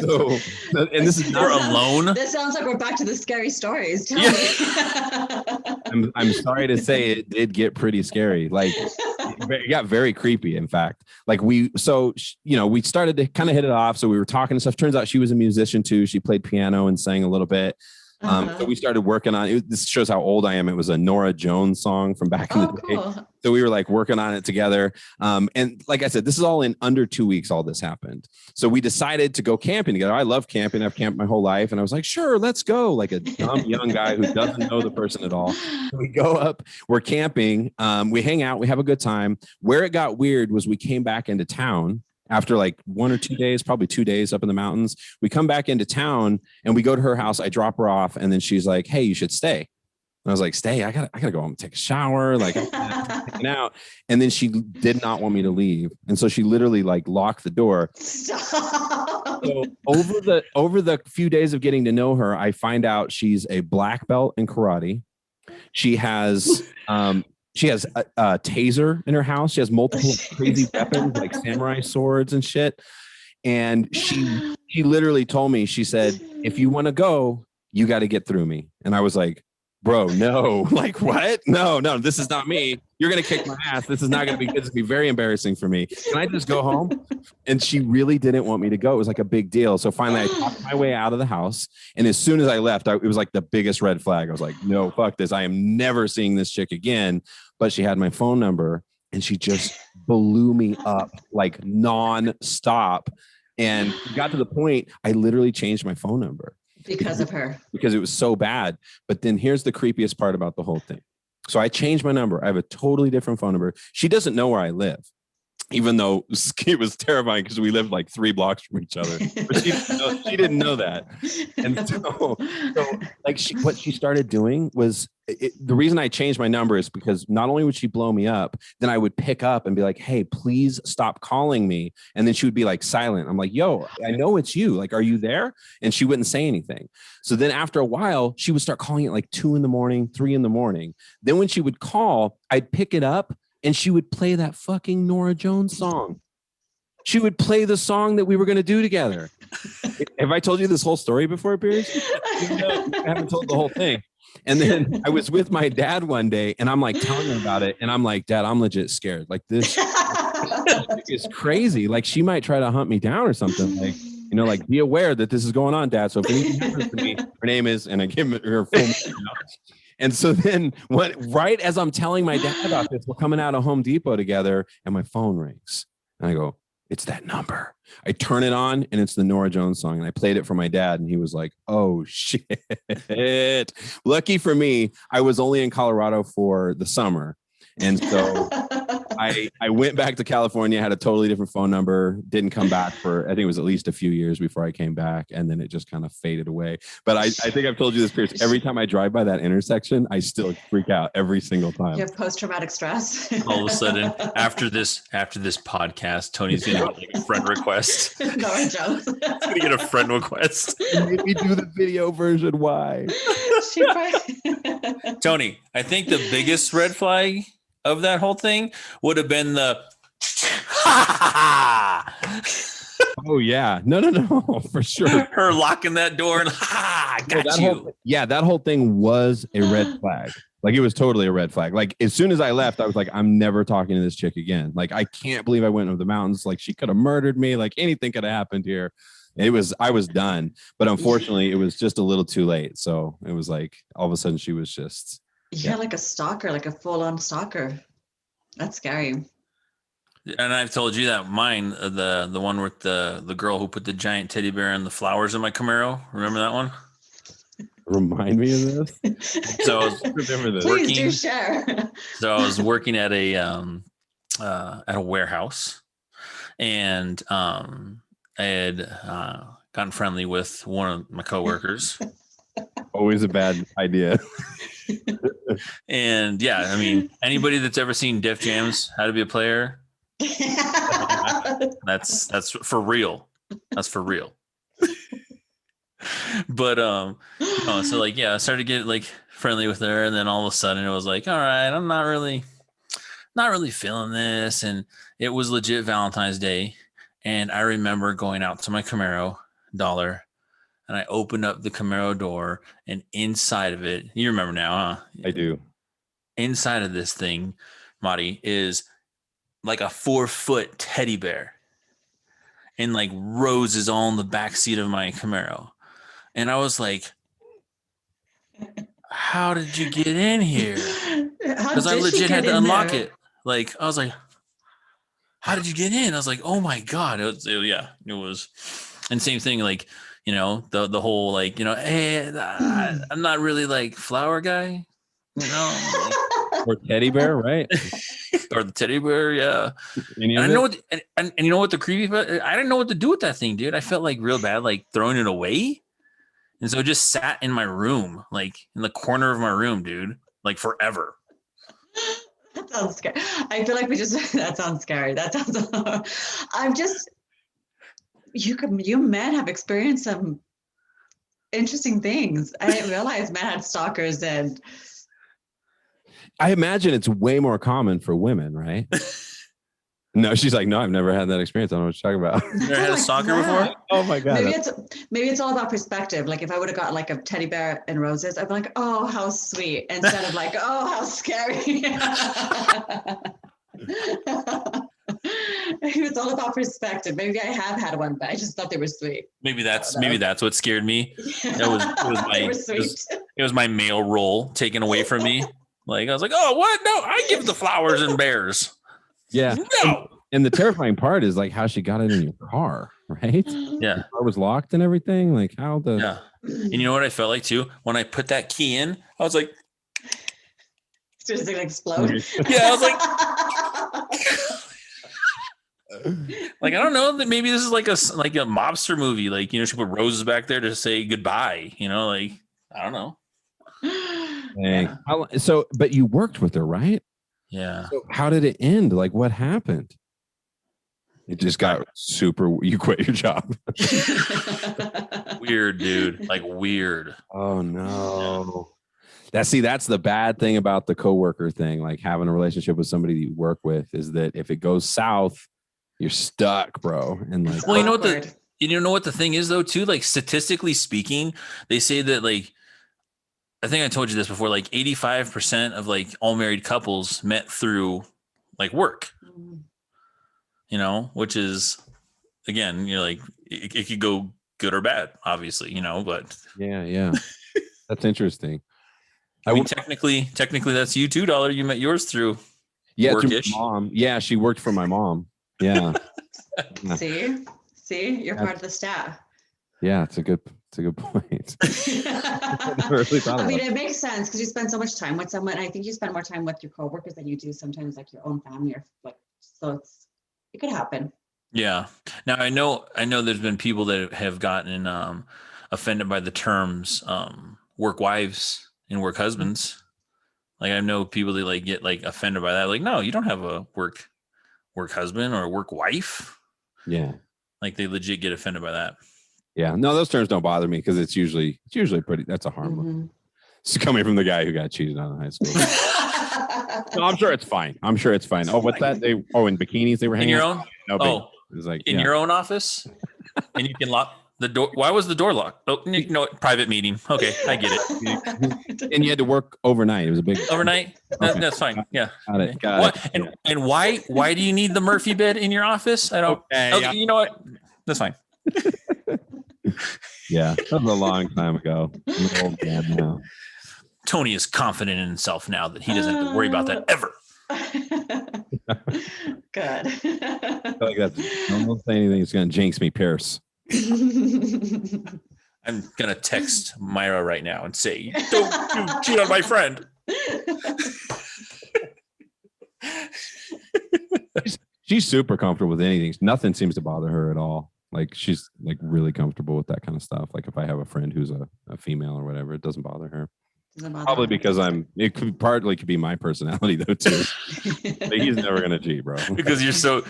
So, and this is not alone. This sounds like we're back to the scary stories. Tell me. I'm sorry to say it did get pretty scary. Like it got very creepy. In fact, like we started to kind of hit it off. So we were talking and stuff. Turns out she was a musician too. She played piano and sang a little bit. So we started working on it. This shows how old I am. It was a Nora Jones song from back in the day. Cool. So we were like working on it together. And like I said, this is all in under 2 weeks, all this happened. So we decided to go camping together. I love camping. I've camped my whole life. And I was like, sure, let's go. Like a dumb young guy who doesn't know the person at all. So we go up, we're camping. We hang out, we have a good time. Where it got weird was we came back into town after like 1 or 2 days, probably 2 days up in the mountains. We come back into town and we go to her house. I drop her off. And then she's like, hey, you should stay. And I was like, stay, I gotta go home and take a shower. Like I'm taking out. And then she did not want me to leave. And so she literally like locked the door. Stop. So over the few days of getting to know her, I find out she's a black belt in karate. She has a taser in her house. She has multiple crazy weapons like samurai swords and shit. And she literally told me, she said, if you want to go, you got to get through me. And I was like, bro, no, like what? No, this is not me. You're going to kick my ass. This is not going to be good. It's going to be very embarrassing for me. Can I just go home? And she really didn't want me to go. It was like a big deal. So finally I talked my way out of the house. And as soon as I left, it was like the biggest red flag. I was like, no, fuck this. I am never seeing this chick again. But she had my phone number and she just blew me up like non-stop. And it got to the point, I literally changed my phone number. Because of her. Because it was so bad. But then here's the creepiest part about the whole thing. So I changed my number. I have a totally different phone number. She doesn't know where I live, even though it was terrifying because we lived like 3 blocks from each other. But she didn't know that. And so like what she started doing was the reason I changed my number is because not only would she blow me up, then I would pick up and be like, hey, please stop calling me. And then she would be like silent. I'm like, yo, I know it's you. Like, are you there? And she wouldn't say anything. So then after a while, she would start calling at like 2 a.m, 3 a.m. Then when she would call, I'd pick it up and she would play that fucking Norah Jones song. She would play the song that we were going to do together. Have I told you this whole story before, Pierce? I haven't told the whole thing. And then I was with my dad one day and I'm like telling him about it. And I'm like, Dad, I'm legit scared. Like this is crazy. Like she might try to hunt me down or something. Like, like be aware that this is going on, Dad. So if anything happens to me, her name is, and I give her full name. And so then right as I'm telling my dad about this, we're coming out of Home Depot together and my phone rings. And I go, it's that number. I turn it on and it's the Norah Jones song. And I played it for my dad and he was like, oh shit. Lucky for me, I was only in Colorado for the summer. And so I went back to California, had a totally different phone number, didn't come back for, I think it was at least a few years before I came back. And then it just kind of faded away. But I think I've told you this, Pierce, every time I drive by that intersection, I still freak out every single time. You have post-traumatic stress. All of a sudden, after this podcast, Tony's going to get like a friend request. Norah Jones. He's going to get a friend request. Maybe do the video version. Why? Tony, I think the biggest red flag of that whole thing would have been the oh yeah, no, for sure. Her locking that door and got you. That whole thing was a red flag. Like it was totally a red flag. Like as soon as I left, I was like, I'm never talking to this chick again. Like I can't believe I went over the mountains. Like she could have murdered me. Like anything could have happened here. I was done. But unfortunately, it was just a little too late. So it was like all of a sudden she was just. Yeah, like a stalker, like a full-on stalker. That's scary. And I've told you that mine, the one with the girl who put the giant teddy bear and the flowers in my Camaro. Remember that one? Remind me of this. So I was Please do share. So I was working at a warehouse, and I had gotten friendly with one of my coworkers. Always a bad idea. And yeah, I mean, anybody that's ever seen Def Jam's How to Be a Player, that's for real. That's for real. But so like yeah, I started to get like friendly with her, and then all of a sudden it was like, all right, I'm not really feeling this, and it was legit Valentine's Day, and I remember going out to my Camaro dollar. And I opened up the Camaro door, and inside of it, you remember now, huh? I do. Inside of this thing, Mari, is like a 4-foot teddy bear, and like roses all in the back seat of my Camaro. And I was like, how did you get in here? Because I legit had to unlock it. Like, I was like, how did you get in? I was like, oh my God. It was. And same thing, like, the whole, like, hey, I'm not really like flower guy, or teddy bear, right? Or the teddy bear, yeah. And I know what, and you know what the creepy, I didn't know what to do with that thing, dude. I felt like real bad, like throwing it away. And so it just sat in my room, like in the corner of my room, dude, like forever. That sounds scary. I feel like that sounds scary. That sounds, you men have experienced some interesting things. I didn't realize men had stalkers, and I imagine it's way more common for women, right? No, she's like, no, I've never had that experience. I don't know what you're talking about. You never had a soccer before? Oh my God. Maybe it's all about perspective. Like if I would have got like a teddy bear and roses, I'd be like, oh, how sweet. Instead of like, oh, how scary. It's all about perspective. Maybe I have had one, but I just thought they were sweet. Maybe that's what scared me. It was my male role taken away from me. Like I was like, oh, what? No, I give the flowers and bears. Yeah. No. And the terrifying part is like how she got it in your car, right? Yeah. The car was locked and everything. Like how the. Yeah. And you know what I felt like too? When I put that key in, I was like. It's just gonna explode. Yeah. I was like, I don't know that maybe this is like a mobster movie. Like, you know, she put roses back there to say goodbye, you know, like, I don't know. Yeah. So, but you worked with her, right? Yeah. So how did it end? Like what happened? It just got you quit your job. Weird, dude. Like weird. Oh no. That's the bad thing about the coworker thing. Like having a relationship with somebody that you work with is that if it goes south, you're stuck, bro. And like, well, you know what the thing is though, too? Like statistically speaking, they say that like, I think I told you this before, like 85% of like all married couples met through like work, you know, which is, again, you're like, it could go good or bad, obviously, you know, but. Yeah. That's interesting. I mean, technically that's you too, Dollar. You met yours through work-ish. Through my mom. Yeah, she worked for my mom. Yeah. See, you're part of the staff. Yeah, it's a good point. I mean, it makes sense because you spend so much time with someone. I think you spend more time with your coworkers than you do sometimes like your own family or like, so it could happen. Yeah. Now I know there's been people that have gotten offended by the terms work wives and work husbands. Like I know people that like get like offended by that. Like, no, you don't have a work husband or a work wife. Yeah. Like they legit get offended by that. Yeah. No, those terms don't bother me because it's usually pretty. That's a harmless. Mm-hmm. It's coming from the guy who got cheated on in high school. No, I'm sure it's fine. Oh, what's that? In bikinis they were hanging in your own. No, it was like in your own office, and you can lock the door. Why was the door locked? Oh, you know, private meeting. Okay, I get it. And you had to work overnight. It was a big overnight. Okay. That's fine. Yeah. Got it. And why do you need the Murphy bed in your office? I don't. Okay, yeah. You know what? That's fine. Yeah, that was a long time ago. I'm an old man now. Tony is confident in himself now that he doesn't have to worry about that ever. Good. I feel like don't say anything that's going to jinx me, Pierce. I'm going to text Myra right now and say, don't cheat on my friend. She's super comfortable with anything. Nothing seems to bother her at all. Like she's like really comfortable with that kind of stuff. Like if I have a friend who's a female or whatever, it doesn't bother her. Probably because it could partly be my personality though too. But he's never gonna cheat, bro. Because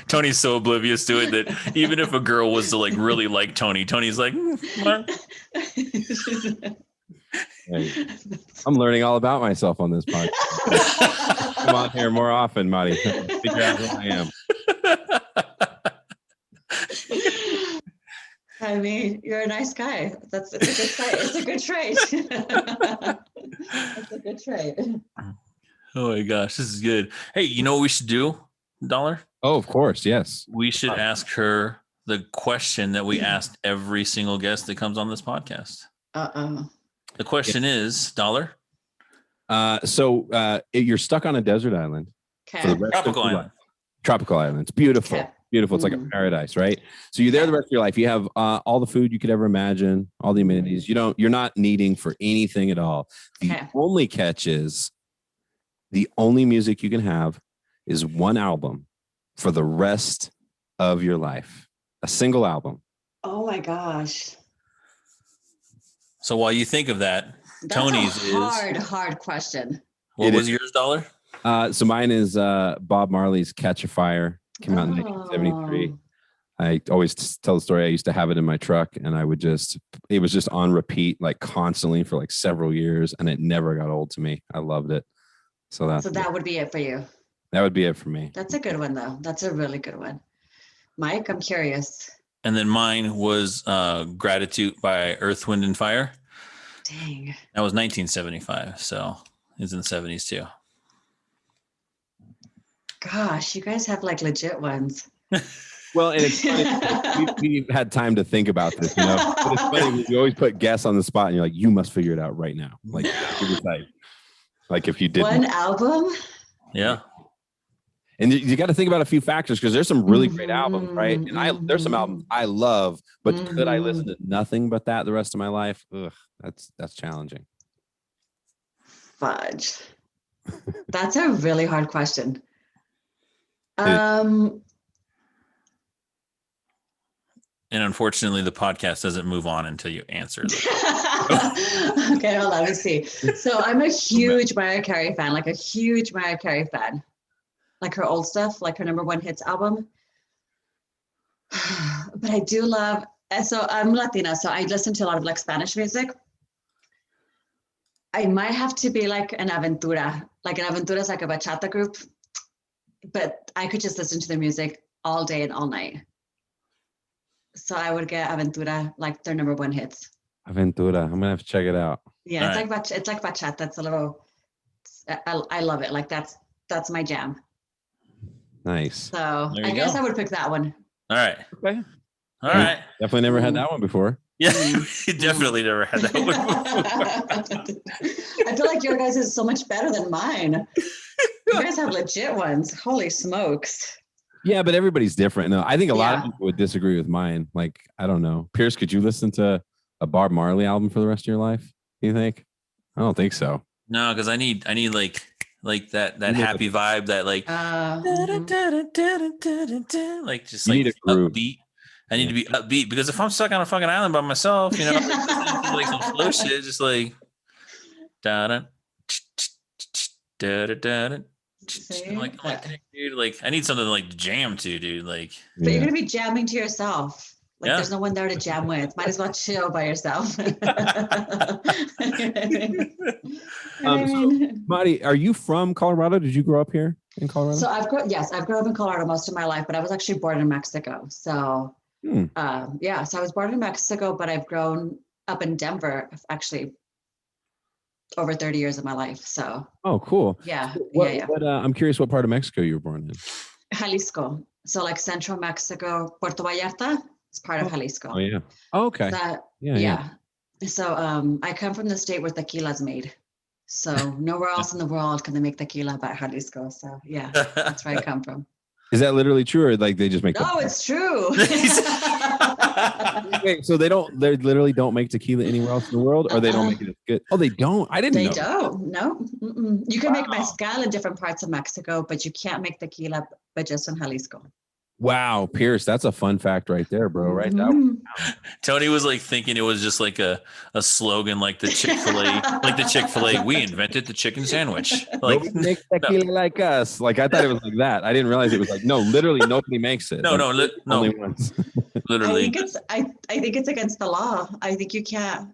Tony's so oblivious to it that even if a girl was to like really like Tony's like, Hey, I'm learning all about myself on this podcast. Come on here more often, Marty. Figure out who I am. I mean, you're a nice guy. It's a good trait. It's a good trait. Oh my gosh, this is good. Hey, you know what we should do, Dollar? Oh, of course, yes. We should ask her the question that we asked every single guest that comes on this podcast. The question is, Dollar. So you're stuck on a desert island. Okay. Tropical island. It's beautiful. Okay. Beautiful. It's like a paradise, right? So you're there the rest of your life. You have all the food you could ever imagine, all the amenities. You're not needing for anything at all. The only catch is the only music you can have is one album for the rest of your life. A single album. Oh my gosh. So while you think of that, Tony's is hard question. What was yours, Dollar? So mine is Bob Marley's Catch a Fire. Came out in 1973. I always tell the story. I used to have it in my truck and it was just on repeat, like constantly for like several years. And it never got old to me. I loved it. So that would be it for you. That would be it for me. That's a good one, though. That's a really good one. Mike, I'm curious. And then mine was Gratitude by Earth, Wind, and Fire. Dang. That was 1975. So it's in the 70s too. Gosh, you guys have like legit ones. Well, and it's funny. We've had time to think about this, you know. But it's funny, you always put guests on the spot, and you're like, you must figure it out right now. Like if you did one album. Yeah. And you got to think about a few factors because there's some really great albums, right? And there's some albums I love, but could I listen to nothing but that the rest of my life? Ugh, that's challenging. Fudge. That's a really hard question. And unfortunately, the podcast doesn't move on until you answer. Okay, hold on. Let me see. So I'm a huge Mariah Carey fan, like a huge Mariah Carey fan. Like her old stuff, like her number one hits album. But I do love, so I'm Latina, so I listen to a lot of like Spanish music. I might have to be like an Aventura. Like an Aventura is like a bachata group, but I could just listen to their music all day and all night. So I would get Aventura, like their number one hits. Aventura, I'm gonna have to check it out. Yeah, it's like bachata. It's a little. I love it. Like that's my jam. Nice. So I guess I would pick that one. All right. Okay. All right. Definitely never had that one before. Yeah, definitely never had that one before. I feel like your guys is so much better than mine. You guys have legit ones. Holy smokes. Yeah, but everybody's different. No, I think a lot of people would disagree with mine. Like, I don't know. Pierce, could you listen to a Bob Marley album for the rest of your life? Do you think? I don't think so. No, because I need like that happy vibe, that like like just like upbeat. I need to be upbeat because if I'm stuck on a fucking island by myself, you know, like some slow shit, just like da da da da da. Like, dude, like I need something to like jam to, dude. Like, but you're gonna be jamming to yourself. Like, there's no one there to jam with. Might as well chill by yourself. So, Mari, are you from Colorado? Did you grow up here in Colorado? So I've grown up in Colorado most of my life, but I was actually born in Mexico. So, so I was born in Mexico, but I've grown up in Denver, actually, over 30 years of my life. So. Oh, cool. Yeah. I'm curious what part of Mexico you were born in. Jalisco. So like central Mexico, Puerto Vallarta is part of Jalisco. Oh, yeah. Oh, okay. Yeah. So I come from the state where tequila is made. So nowhere else in the world can they make tequila but Jalisco. So yeah, that's where I come from. Is that literally true, or like they just make? No, it's true. Wait, so they literally don't make tequila anywhere else in the world, or they don't make it as good? Oh, they don't. I didn't know. They don't. No. Mm-mm. You can make mezcal in different parts of Mexico, but you can't make tequila, but just in Jalisco. Wow, Pierce, that's a fun fact right there, bro. Right now. Tony was like thinking it was just like a slogan, like the Chick-fil-A, we invented the chicken sandwich. Like, nobody makes tequila like us. Like, I thought it was like that. I didn't realize it was like, no, literally nobody makes it. No. Only once. Literally. I think it's against the law. I think you can't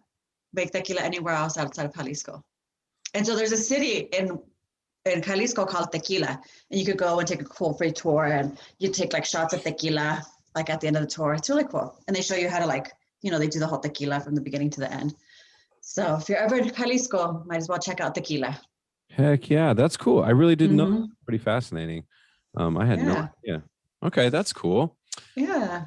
make tequila anywhere else outside of Jalisco. And so there's a city in Jalisco called Tequila, and you could go and take a cool free tour, and you take like shots of tequila like at the end of the tour. It's really cool, and they show you how to like, they do the whole tequila from the beginning to the end. So if you're ever in Jalisco, might as well check out Tequila. Heck yeah, that's cool. I really didn't know. Pretty fascinating. I had no idea. Okay, that's cool. Yeah.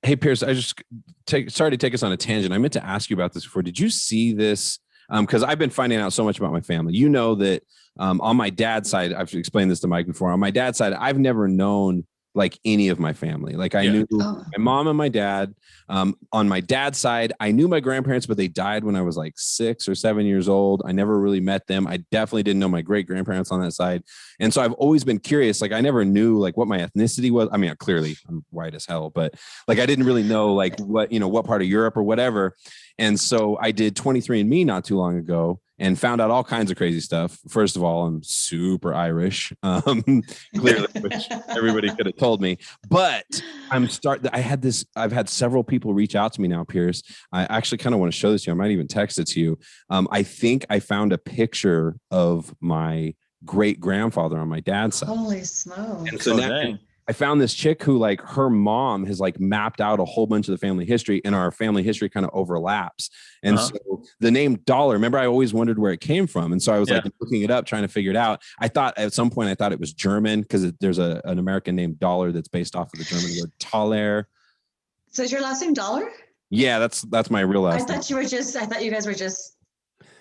Hey Pierce, sorry to take us on a tangent. I meant to ask you about this before. Did you see this? Because I've been finding out so much about my family. You know that on my dad's side, I've explained this to Mike before. On my dad's side, I've never known like any of my family. Like I knew my mom and my dad. On my dad's side, I knew my grandparents, but they died when I was like 6 or 7 years old. I never really met them. I definitely didn't know my great grandparents on that side. And so I've always been curious. Like I never knew like what my ethnicity was. I mean, clearly I'm white as hell, but like I didn't really know like what part of Europe or whatever. And so I did 23andMe not too long ago and found out all kinds of crazy stuff. First of all, I'm super Irish, clearly, which everybody could have told me. But I've had several people reach out to me now, Pierce. I actually kind of want to show this to you. I might even text it to you. I think I found a picture of my great grandfather on my dad's side. Holy smokes. And so now I found this chick who like her mom has like mapped out a whole bunch of the family history, and our family history kind of overlaps. And so the name Dollar, remember, I always wondered where it came from. And so I was like looking it up, trying to figure it out. I thought at some point, I thought it was German because there's an American named Dollar that's based off of the German word Thaler. So is your last name Dollar? Yeah, that's my real last name. I thought you guys were just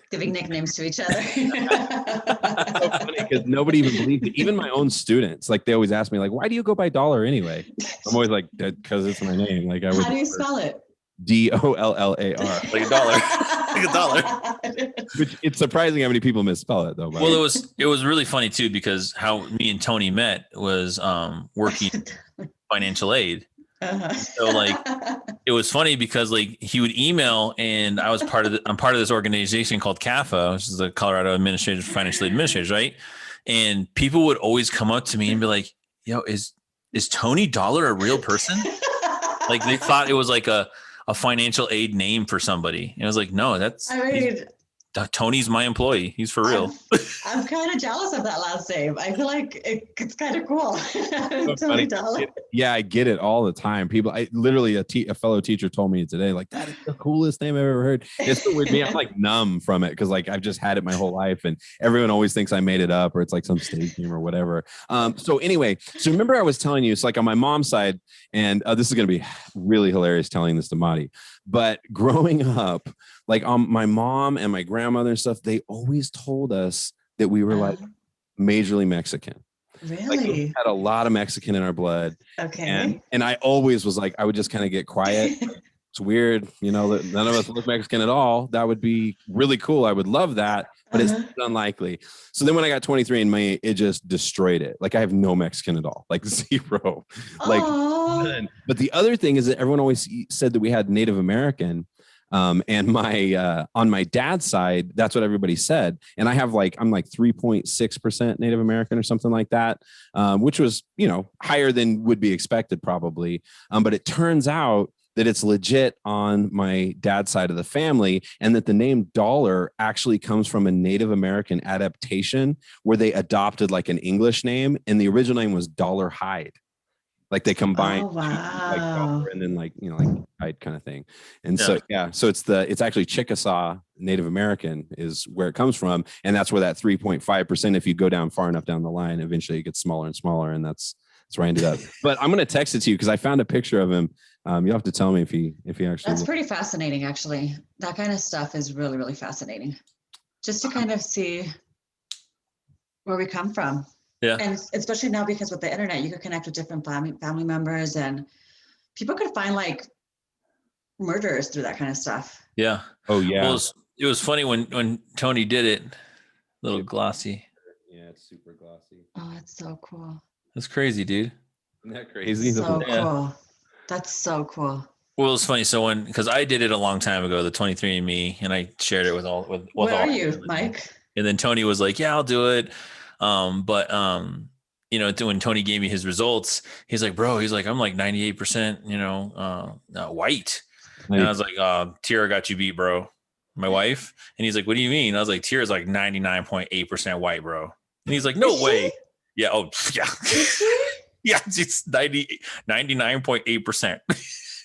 giving nicknames to each other. It's so funny because nobody even believed it. Even my own students, like they always ask me, like, why do you go by Dollar anyway? I'm always like, because it's my name. Like, how do you spell it? Dollar, like a dollar, like a dollar. Which it's surprising how many people misspell it though. Well, it was really funny too, because how me and Tony met was working financial aid. So like it was funny because like he would email, and I'm part of this organization called CAFA, which is the Colorado Administrative Financial Aid Administrators, right? And people would always come up to me and be like, yo, is Tony Dollar a real person? Like they thought it was like a financial aid name for somebody. And I was like, no, Tony's my employee. He's for real. I'm kind of jealous of that last name. I feel like it's kind of cool. Tony Dollar. Yeah, I get it all the time. People, a fellow teacher told me today, like, that is the coolest name I've ever heard. It's so weird. I'm like numb from it because like I've just had it my whole life, and everyone always thinks I made it up or it's like some stage name or whatever. So anyway, so remember I was telling you, it's like on my mom's side, and this is going to be really hilarious telling this to Madi, but growing up, like my mom and my grandmother and stuff, they always told us that we were like majorly Mexican. Really? Like we had a lot of Mexican in our blood. Okay. And I always was like, I would just kind of get quiet. It's weird, that none of us look Mexican at all. That would be really cool. I would love that, but it's unlikely. So then when I got 23andMe, it just destroyed it. Like I have no Mexican at all, like zero. Like none. But the other thing is that everyone always said that we had Native American. And on my dad's side, that's what everybody said. And I'm like 3.6% Native American or something like that, which was, higher than would be expected probably. But it turns out that it's legit on my dad's side of the family, and that the name Dollar actually comes from a Native American adaptation where they adopted like an English name, and the original name was Dollar Hide. Like they combine like dollar and then like hide kind of thing. And so it's actually Chickasaw Native American is where it comes from. And that's where that 3.5%, if you go down far enough down the line, eventually it gets smaller and smaller. And that's where I ended up. But I'm going to text it to you because I found a picture of him. You'll have to tell me if he actually. That's pretty fascinating, actually. That kind of stuff is really, really fascinating. Just to kind of see where we come from. Yeah. And especially now, because with the internet, you could connect with different family members, and people could find like murderers through that kind of stuff. Yeah. Oh yeah. Well, it was funny when Tony did it. Little glossy. Yeah, it's super glossy. Oh, that's so cool. That's crazy, dude. Isn't that crazy? So cool. That's so cool. Well, it's funny. So because I did it a long time ago, the 23andMe, and I shared it with all. Where are you, Mike? And then Tony was like, "Yeah, I'll do it." But when Tony gave me his results, he's like, bro, I'm like 98%, white. And I was like, Tira got you beat, bro. My wife. And he's like, what do you mean? I was like, Tira's like 99.8% white, bro. And he's like, no way. Yeah. Oh yeah. Yeah. It's 99.8%.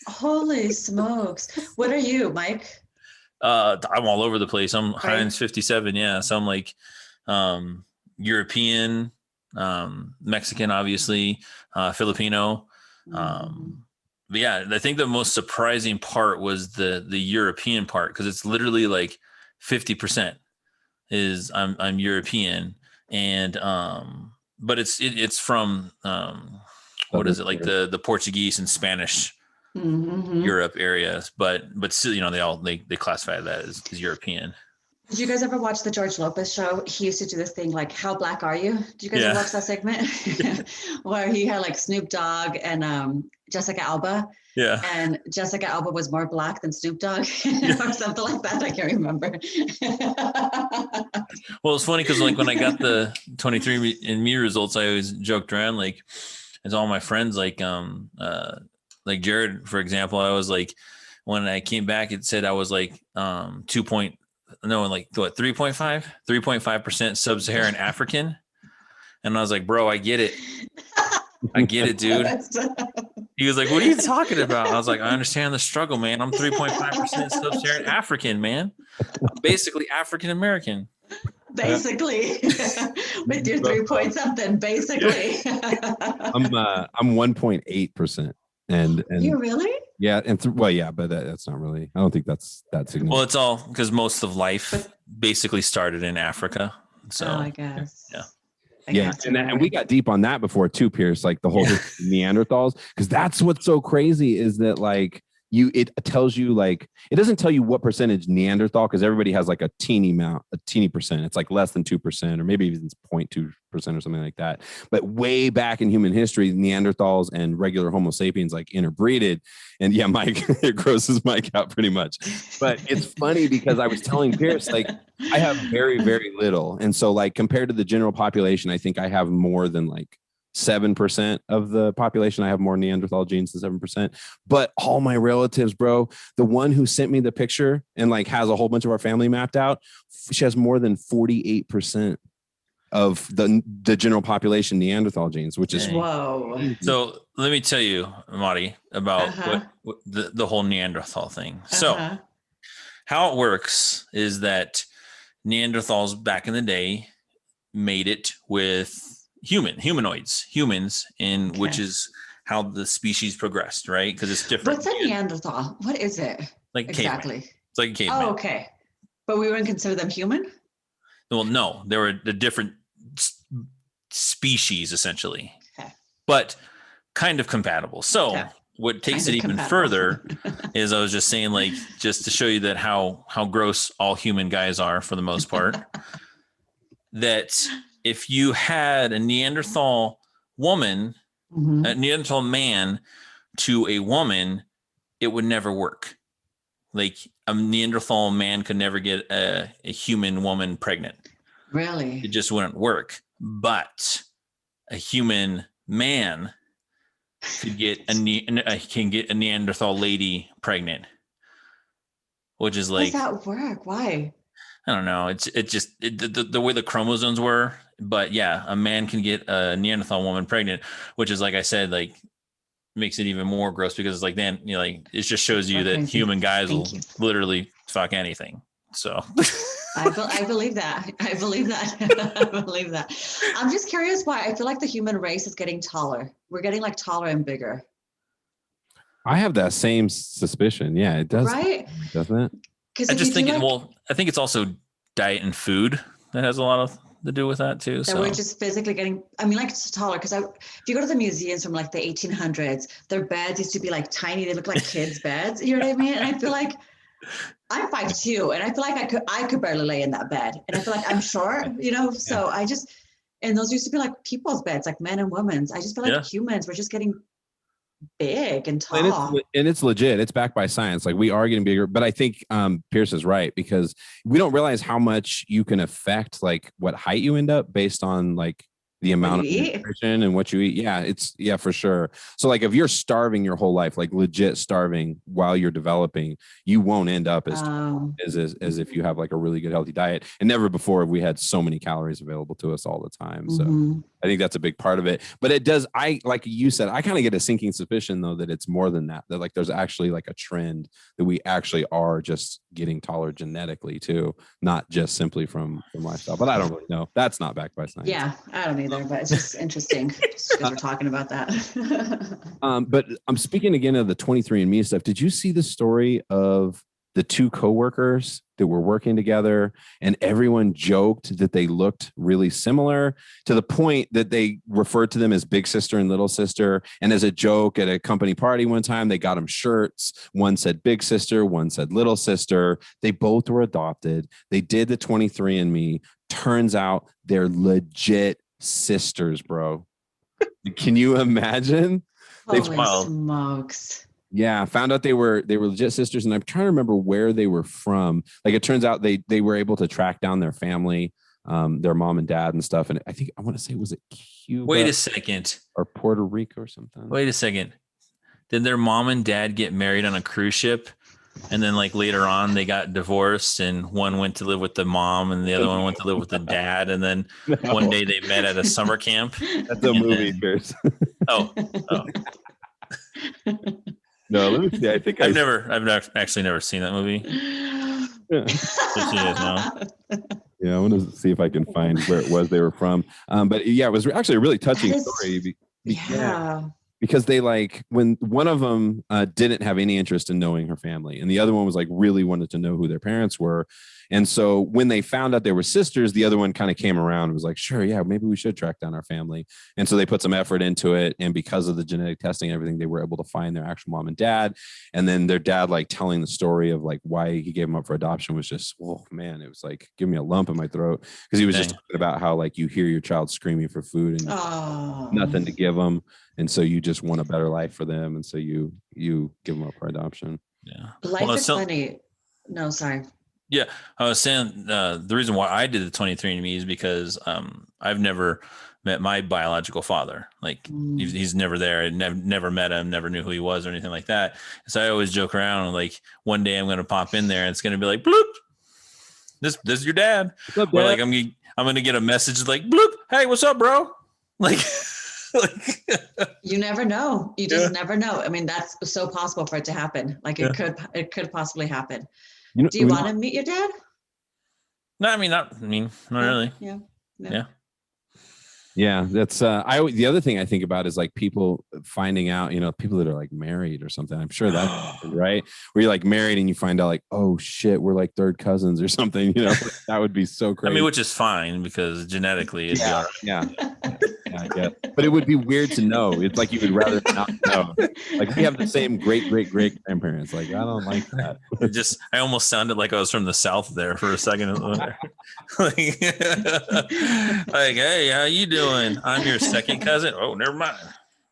Holy smokes. What are you, Mike? I'm all over the place. I'm Heinz 57. Yeah. So I'm like, European, Mexican, obviously, Filipino. But yeah, I think the most surprising part was the European part, because it's literally like 50% is I'm European, and but it's from what is it, like the Portuguese and Spanish Europe areas, but still they classify that as European. Did you guys ever watch the George Lopez show? He used to do this thing like, how black are you? Did you guys ever watch that segment? Where he had like Snoop Dogg and Jessica Alba. Yeah. And Jessica Alba was more black than Snoop Dogg or something like that. I can't remember. Well, it's funny because like when I got the 23andMe results, I always joked around like, as all my friends, like Jared, for example, I was like, when I came back, it said I was like 3.5% sub-Saharan African. And I was like, bro, I get it. I get it, dude. He was like, what are you talking about? I was like, I understand the struggle, man. I'm 3.5% sub-Saharan African, man. I'm basically African American. Basically. With your 3 point something, basically. I'm 1.8%. And you really? Yeah, and but that's not really. I don't think that's that significant. Well, it's all because most of life basically started in Africa. So I guess. Yeah. And we got deep on that before too, Pierce. Like the whole Neanderthals, because that's what's so crazy is that like it tells you like it doesn't tell you what percentage Neanderthal, because everybody has like a teeny percent. It's like less than 2%, or maybe even 0.2% or something like that. But way back in human history, Neanderthals and regular Homo sapiens like interbreeded. And yeah, Mike, it grosses Mike out pretty much. But it's funny because I was telling Pierce, like, I have very, very little. And so like compared to the general population, I think I have more than like 7% of the population. I have more Neanderthal genes than 7%. But all my relatives, bro, the one who sent me the picture and like has a whole bunch of our family mapped out, she has more than 48% of the general population Neanderthal genes, which is whoa. So let me tell you, Mari, about what the whole Neanderthal thing. So how it works is that Neanderthals back in the day made it with humans, which is how the species progressed, right? Because it's different. What's a Neanderthal? What is it? Like exactly. Caveman. It's like a caveman. Oh, okay. But we wouldn't consider them human? Well, no, they were the different species essentially, but kind of compatible. So what takes it even further is I was just saying, like, just to show you that how gross all human guys are for the most part, that if you had a Neanderthal woman, a Neanderthal man to a woman, it would never work. Like a Neanderthal man could never get a human woman pregnant. Really? It just wouldn't work. But a human man could get can get a Neanderthal lady pregnant, which is like, how does that work? Why? I don't know. It's just the way the chromosomes were. But yeah, a man can get a Neanderthal woman pregnant, which is, like I said, like makes it even more gross because it's like, then, you know, like it just shows you that human guys will literally fuck anything. So I believe that. I believe that. I'm just curious why I feel like the human race is getting taller. We're getting like taller and bigger. I have that same suspicion. Yeah, it does. Right? Doesn't it? I just think I think it's also diet and food that has a lot to do with that too. That we're just physically getting, I mean, like it's taller because if you go to the museums from like the 1800s, their beds used to be like tiny. They look like kids' beds. You know what I mean? And I feel like I'm 5'2", and I feel like I could barely lay in that bed. And I feel like I'm short, you know? So and those used to be like people's beds, like men and women's. I just feel like humans, we're just getting big and tall. And it's legit. It's backed by science. Like we are getting bigger, but I think Pierce is right, because we don't realize how much you can affect like what height you end up based on like the amount of nutrition and what you eat. Yeah, for sure. So like if you're starving your whole life, like legit starving while you're developing, you won't end up as if you have like a really good healthy diet. And never before have we had so many calories available to us all the time. So I think that's a big part of it. But it does, like you said, I kind of get a sinking suspicion though that it's more than that like there's actually like a trend that we actually are just getting taller genetically too, not just simply from lifestyle. But I don't really know. That's not backed by science. Yeah, I don't either, but it's just interesting just because we're talking about that. But I'm speaking again of the 23andMe stuff. Did you see the story of the two coworkers that were working together and everyone joked that they looked really similar, to the point that they referred to them as big sister and little sister? And as a joke at a company party one time, they got them shirts. One said big sister, one said little sister. They both were adopted. They did the 23andMe. Turns out they're legit sisters, bro. Can you imagine? Holy smokes. Yeah, found out they were legit sisters, and I'm trying to remember where they were from. Like it turns out they were able to track down their family, their mom and dad and stuff. And I want to say, was it Cuba? Wait a second. Or Puerto Rico or something. Wait a second. Did their mom and dad get married on a cruise ship? And then like later on they got divorced and one went to live with the mom and the other one went to live with the dad. And then one day they met at a summer camp. That's a movie, Pierce. Oh. No, let me see. I think I've actually never seen that movie. Yeah, I want to see if I can find where it was they were from. But yeah, it was actually a really touching story. Because they like when one of them didn't have any interest in knowing her family and the other one was like really wanted to know who their parents were. And so when they found out they were sisters, the other one kind of came around and was like, sure, yeah, maybe we should track down our family. And so they put some effort into it. And because of the genetic testing and everything, they were able to find their actual mom and dad. And then their dad, like telling the story of like why he gave them up for adoption was just, oh man, it was like, give me a lump in my throat. Because he was just talking about how like you hear your child screaming for food and nothing to give them. And so you just want a better life for them. And so you give them up for adoption. Yeah. Life is funny. No, sorry. Yeah. I was saying the reason why I did the 23andMe is because I've never met my biological father. Like he's never there. I never met him, never knew who he was or anything like that. So I always joke around and like one day I'm going to pop in there and it's going to be like, bloop, this is your dad. Or like I'm going to get a message like, bloop, hey, what's up, bro? Like, you never know. You just never know. I mean, that's so possible for it to happen. Like it could possibly happen. Do you want to meet your dad? No, not really. Yeah. Yeah, that's the other thing I think about is like people finding out, people that are like married or something. I'm sure that's right. Where you're like married and you find out like, oh shit, we're like third cousins or something, that would be so crazy. I mean, which is fine because genetically it'd be all right. Yeah. Yeah. But it would be weird to know. It's like you would rather not know. Like we have the same great grandparents. Like I don't like that. I almost sounded like I was from the South there for a second. like, hey, how you doing? I'm your second cousin. Oh, never mind.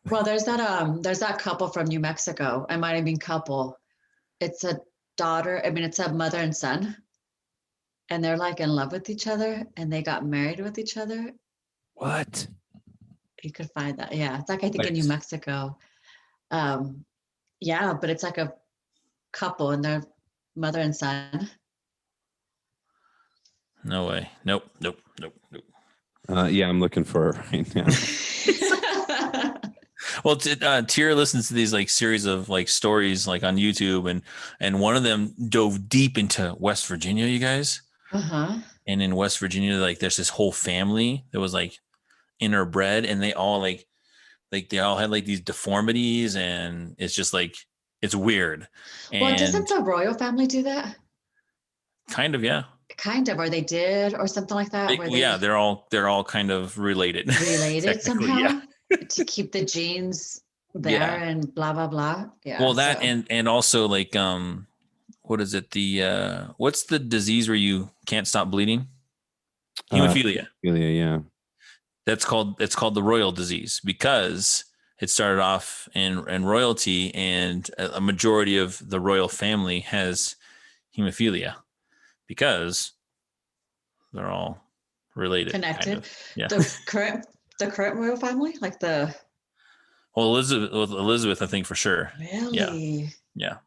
Well, there's that couple from New Mexico. I might have been couple. It's a daughter. I mean, it's a mother and son, and they're like in love with each other, and they got married with each other. What? You could find that. Yeah, it's like I think in New Mexico. Yeah, but it's like a couple, and they're mother and son. No way. Nope. Yeah, I'm looking for it right now. Well, Tyra listens to these like series of like stories like on YouTube, and one of them dove deep into West Virginia, you guys. And in West Virginia, like there's this whole family that was like interbred, and they all like they all had like these deformities, and it's just like it's weird. Well, doesn't the royal family do that? Kind of, yeah. Kind of, or they did, or something like that. They're all kind of related. Related somehow to keep the genes there and blah blah blah. Yeah. Well, that and also like what is it? What's the disease where you can't stop bleeding? Hemophilia. Yeah. It's called the royal disease because it started off in royalty, and a majority of the royal family has hemophilia because they're all related, connected. Kind of. Yeah. The current royal family, like the. Well, Elizabeth, I think for sure. Really? Yeah.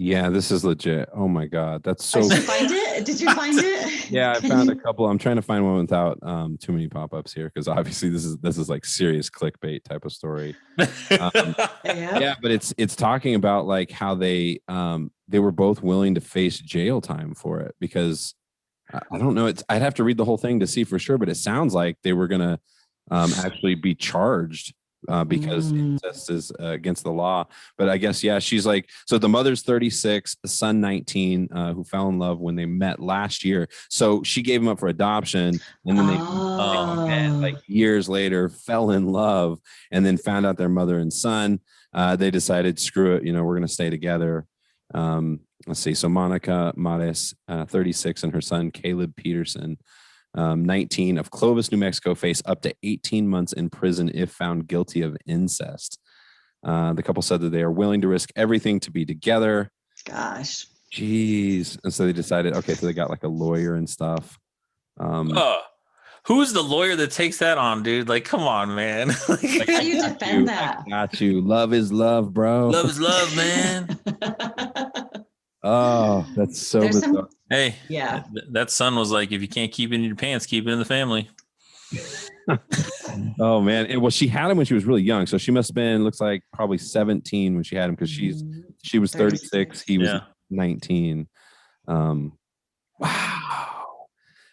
Yeah, this is legit. Oh my God, that's so. Did you find it? Did you find it? Yeah, I found a couple. I'm trying to find one without too many pop-ups here because obviously this is like serious clickbait type of story. Yeah, but it's talking about like how they were both willing to face jail time for it because I don't know. I'd have to read the whole thing to see for sure, but it sounds like they were gonna actually be charged. Because incest is against the law. But I guess, she's like, so the mother's 36, the son 19, who fell in love when they met last year. So she gave him up for adoption. And then they met like years later, fell in love, and then found out their mother and son. They decided, screw it, we're going to stay together. Let's see. So Monica Mares, 36, and her son, Caleb Peterson, 19 of Clovis, New Mexico, face up to 18 months in prison if found guilty of incest. The couple said that they are willing to risk everything to be together. Gosh. Jeez. And so they decided, okay, so they got like a lawyer and stuff. Who's the lawyer that takes that on, dude? Like, come on, man. How do you defend that? Got you. Love is love, bro. Love is love, man. Oh, that's so bizarre. Hey, yeah. That son was like, if you can't keep it in your pants, keep it in the family. Oh man. Well, she had him when she was really young. So she must have been, looks like probably 17 when she had him, because she was 36. He was 19. Wow.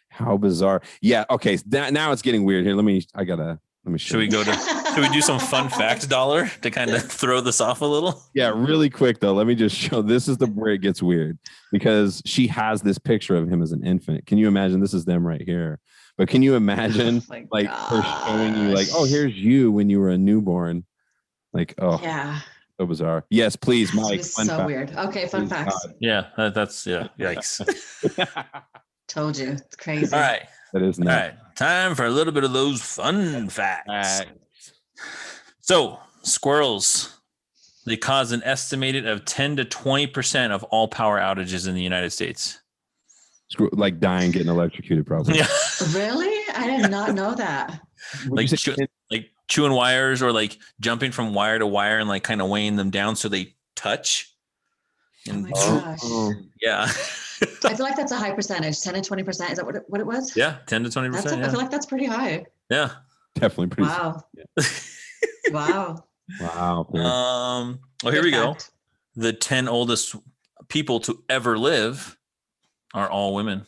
How bizarre. Yeah. Okay. Now it's getting weird here. Let me show you. Should we do some fun facts, Dollar, to kind of throw this off a little? Yeah, really quick though. Let me just show. This is where it gets weird, because she has this picture of him as an infant. Can you imagine? This is them right here. But can you imagine her showing you like, oh, here's you when you were a newborn? Like, oh yeah. So bizarre. Yes, please, Mike. It's so weird. Okay, fun facts. God. Yeah, that's yikes. Told you. It's crazy. All right. That is not. All right. Time for a little bit of those fun facts. So, squirrels, they cause an estimated of 10 to 20% of all power outages in the United States. Like dying, getting electrocuted, probably. Yeah. Really? I did not know that. Like chewing wires, or like jumping from wire to wire and like kind of weighing them down so they touch. And, oh my gosh. Yeah. I feel like that's a high percentage. 10 to 20%. Is that what it was? Yeah, 10 to 20%. I feel like that's pretty high. Yeah. Definitely pretty high. Wow. Wow. Well, here we go. The 10 oldest people to ever live are all women.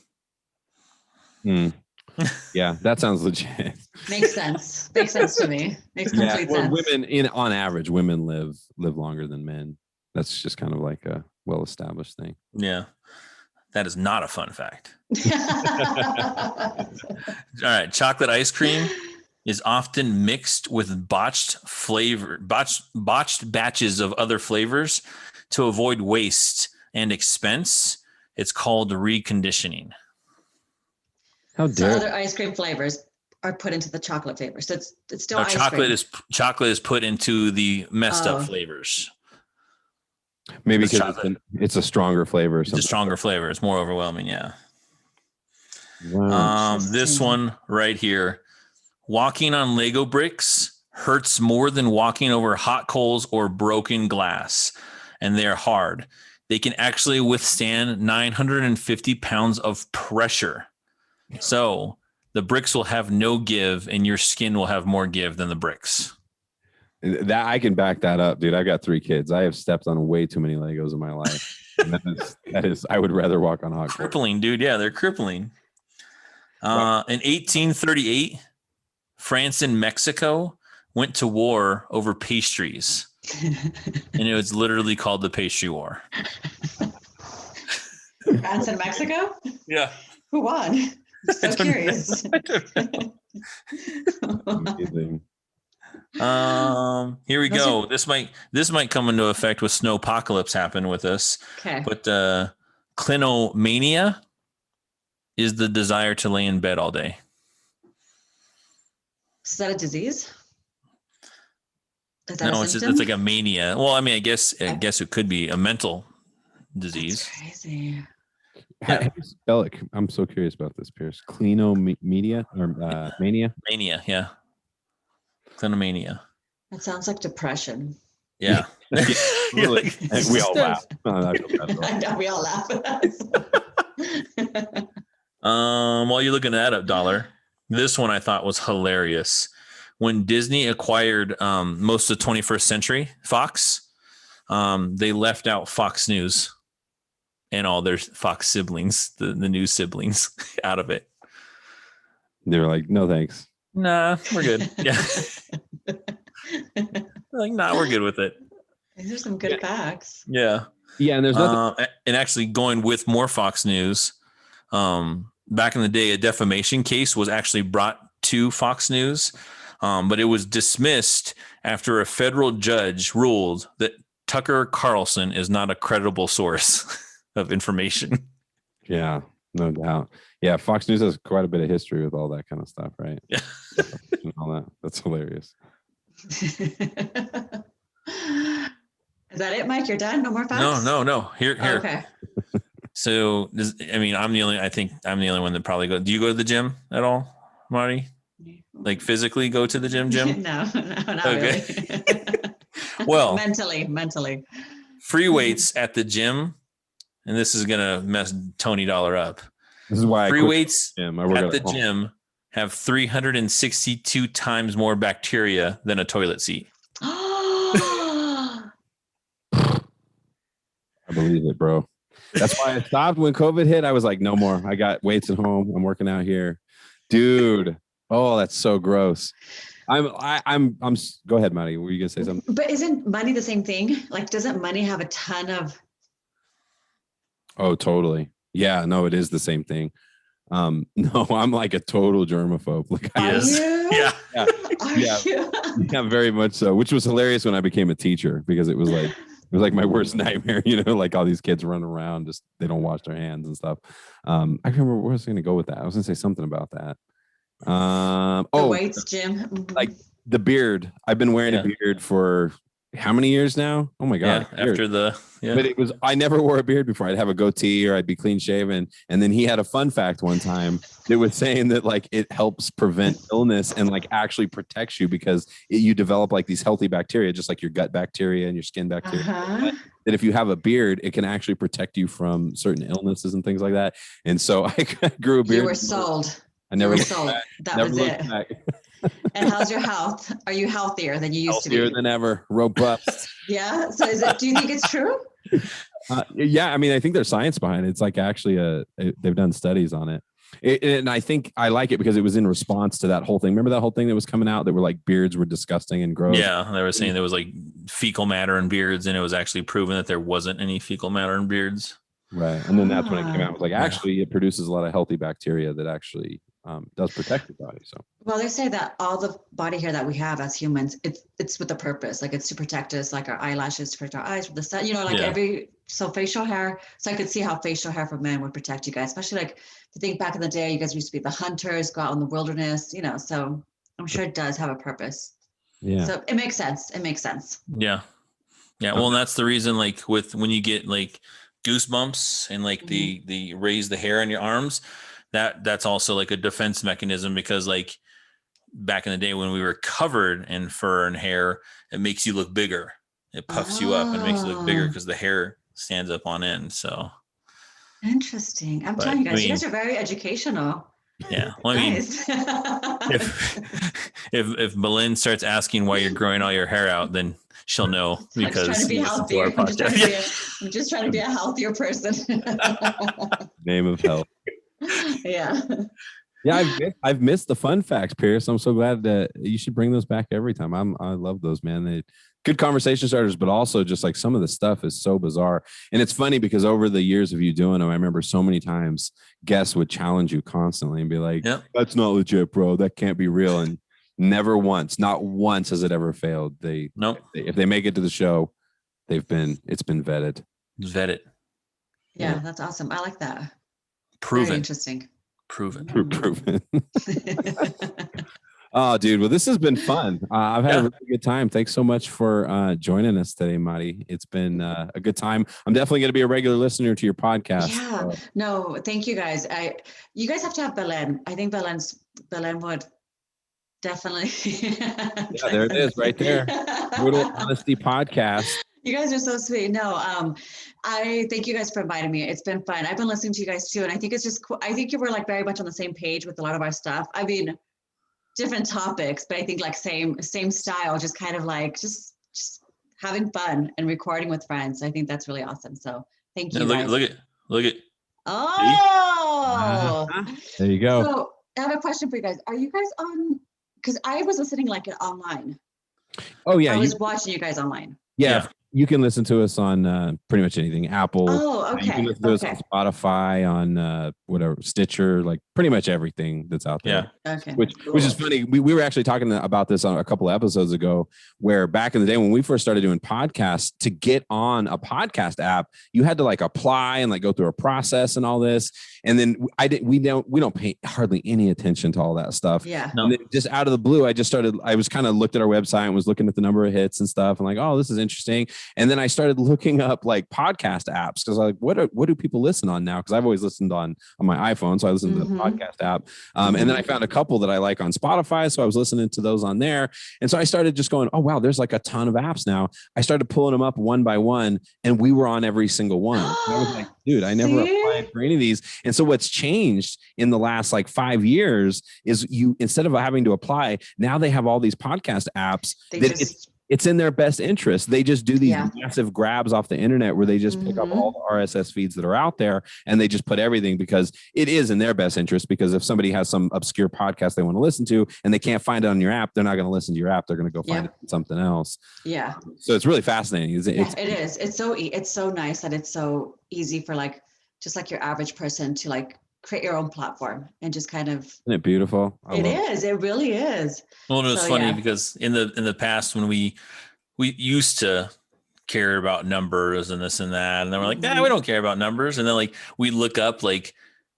Yeah, that sounds legit. Makes sense. Makes sense to me. Makes complete sense. Women, on average, women live longer than men. That's just kind of like a well-established thing. Yeah. That is not a fun fact. All right. Chocolate ice cream is often mixed with botched batches of other flavors to avoid waste and expense. It's called reconditioning. How dare! So other ice cream flavors are put into the chocolate flavor. So it's still ice chocolate cream. Chocolate is put into the messed up flavors. Maybe because it's a stronger flavor or something. It's a stronger flavor. It's more overwhelming. Yeah. Wow. This one right here. Walking on Lego bricks hurts more than walking over hot coals or broken glass. And they're hard. They can actually withstand 950 pounds of pressure. So the bricks will have no give and your skin will have more give than the bricks. That I can back that up, dude. I got 3 kids. I have stepped on way too many Legos in my life. And that is, I would rather walk on hot. Crippling, dude. Yeah, they're crippling. In 1838, France and Mexico went to war over pastries. And it was literally called the Pastry War. France and Mexico? Yeah. Who won? I'm so curious. Amazing. Here we go. This might come into effect with snowpocalypse happen with us. Okay. But clinomania is the desire to lay in bed all day. Is that a disease? No, it's like a mania. Well, I mean, I guess it could be a mental disease. That's crazy. How do you spell it? I'm so curious about this, Pierce. Clinomania or mania? Mania, yeah. Clinomania. That sounds like depression. Yeah. Really? We all laugh. I know, we all laugh at that. While you're looking that up, Dollar, this one I thought was hilarious. When Disney acquired most of 21st Century Fox, they left out Fox News and all their Fox siblings, the new siblings, out of it. They were like, no, thanks. Nah, we're good. Yeah. Like, nah, we're good with it. These are some good facts. Yeah. Yeah, and there's nothing. And actually going with more Fox News, back in the day, a defamation case was actually brought to Fox News, but it was dismissed after a federal judge ruled that Tucker Carlson is not a credible source of information. Yeah, no doubt. Yeah, Fox News has quite a bit of history with all that kind of stuff, right? Yeah. And all that. That's hilarious. Is that it, Mike? You're done? No more facts? No. Here. Okay. So, I'm the only one that probably go. Do you go to the gym at all? Marty? Like physically go to the gym? No, not okay. really. Well, mentally. Free weights at the gym, and this is gonna mess Tony Dollar up. This is why free weights at the gym have 362 times more bacteria than a toilet seat. I believe it, bro. That's why I stopped when COVID hit. I was like, no more. I got weights at home. I'm working out here, dude. Oh, that's so gross. I'm. Go ahead, Maddie. Were you gonna say something? But isn't money the same thing? Like, doesn't money have a ton of? Oh, totally. Yeah. No, it is the same thing. No, I'm like a total germaphobe. Like, yeah, very much so. Which was hilarious when I became a teacher because it was like my worst nightmare. You know, like all these kids running around, just they don't wash their hands and stuff. I remember where I was going to go with that. I was going to say something about that. The weights, Jim. Like the beard. I've been wearing a beard for how many years now? Oh my God. Yeah, But I never wore a beard before. I'd have a goatee or I'd be clean shaven. And then he had a fun fact one time that was saying that like it helps prevent illness and like actually protects you because you develop like these healthy bacteria, just like your gut bacteria and your skin bacteria. That if you have a beard, it can actually protect you from certain illnesses and things like that. And so I grew a beard. You were sold. I never sold. That was it. And how's your health? Are you healthier than you used to be? Healthier than ever. Robust. Yeah. So do you think it's true? Yeah. I mean, I think there's science behind it. It's like actually they've done studies on it. And I think I like it because it was in response to that whole thing. Remember that whole thing that was coming out that were like beards were disgusting and gross? Yeah. They were saying there was like fecal matter in beards and it was actually proven that there wasn't any fecal matter in beards. Right. And then that's when it came out. It was like, actually, it produces a lot of healthy bacteria that actually does protect your body. So, well, they say that all the body hair that we have as humans, it's with a purpose. Like it's to protect us, like our eyelashes to protect our eyes from the sun. You know, like so facial hair. So I could see how facial hair for men would protect you guys, especially like to think back in the day, you guys used to be the hunters, go out in the wilderness. You know, so I'm sure it does have a purpose. Yeah. So it makes sense. Yeah. Yeah. Well, and that's the reason. Like when you get like goosebumps and like the raise the hair on your arms. That's also like a defense mechanism because like back in the day when we were covered in fur and hair, it makes you look bigger. It puffs you up and makes you look bigger because the hair stands up on end. So interesting. I'm telling you guys, you guys are very educational. Yeah. Well, I mean, if Belen starts asking why you're growing all your hair out, then she'll know because I'm just trying to be healthier. I'm just trying to be a healthier person. Name of health. Yeah. I've missed the fun facts, Pierce. I'm so glad that you should bring those back every time. I love those, man. They good conversation starters, but also just like some of the stuff is so bizarre. And it's funny because over the years of you doing them, I remember so many times guests would challenge you constantly and be like, that's not legit, bro. That can't be real. And not once has it ever failed. If they make it to the show, it's been vetted. Vetted. Yeah, that's awesome. I like that. Proven. Very interesting. Proven. Oh, dude. Well, this has been fun. I've had a really good time. Thanks so much for joining us today, Marty. It's been a good time. I'm definitely going to be a regular listener to your podcast. Yeah. No, thank you guys. You guys have to have Belen. I think Belen would definitely. Yeah, there it is right there. Brutal Honestea Podcast. You guys are so sweet. No, I thank you guys for inviting me. It's been fun. I've been listening to you guys too. And I think it's just cool. I think you were like very much on the same page with a lot of our stuff. I mean, different topics, but I think like same style, just kind of like just having fun and recording with friends. I think that's really awesome. So thank you. Look at. Oh, there you go. So I have a question for you guys. Are you guys on? Because I was listening like online. Oh yeah. I was watching you guys online. Yeah. You can listen to us on pretty much anything. Apple. Oh, okay. You can listen to us on Spotify, on whatever, Stitcher, like pretty much everything that's out there. Yeah. Okay. Which is funny. We were actually talking about this on a couple of episodes ago, where back in the day when we first started doing podcasts, to get on a podcast app, you had to like apply and like go through a process and all this. And then we don't pay hardly any attention to all that stuff. Yeah. No. And then just out of the blue, I was kind of looked at our website and was looking at the number of hits and stuff and like, oh, this is interesting. And then I started looking up like podcast apps because like, what do people listen on now? Because I've always listened on my iPhone, so I listened to the podcast app. And then I found a couple that I like on Spotify, so I was listening to those on there. And so I started just going, oh wow, there's like a ton of apps now. I started pulling them up one by one, and we were on every single one. And I was like, dude, I never applied for any of these. And so what's changed in the last like 5 years is you, instead of having to apply, now they have all these podcast apps it's in their best interest. They just do these massive grabs off the internet where they just pick up all the RSS feeds that are out there and they just put everything, because it is in their best interest. Because if somebody has some obscure podcast they want to listen to and they can't find it on your app, they're not going to listen to your app. They're going to go find it on something else. Yeah. So it's really fascinating. It is. It's so nice that it's so easy for like, just like your average person to like create your own platform and just kind of. Isn't it beautiful? It is. It really is. Well, it was funny because in the past when we used to care about numbers and this and that, and then we're like, nah, we don't care about numbers. And then like we look up like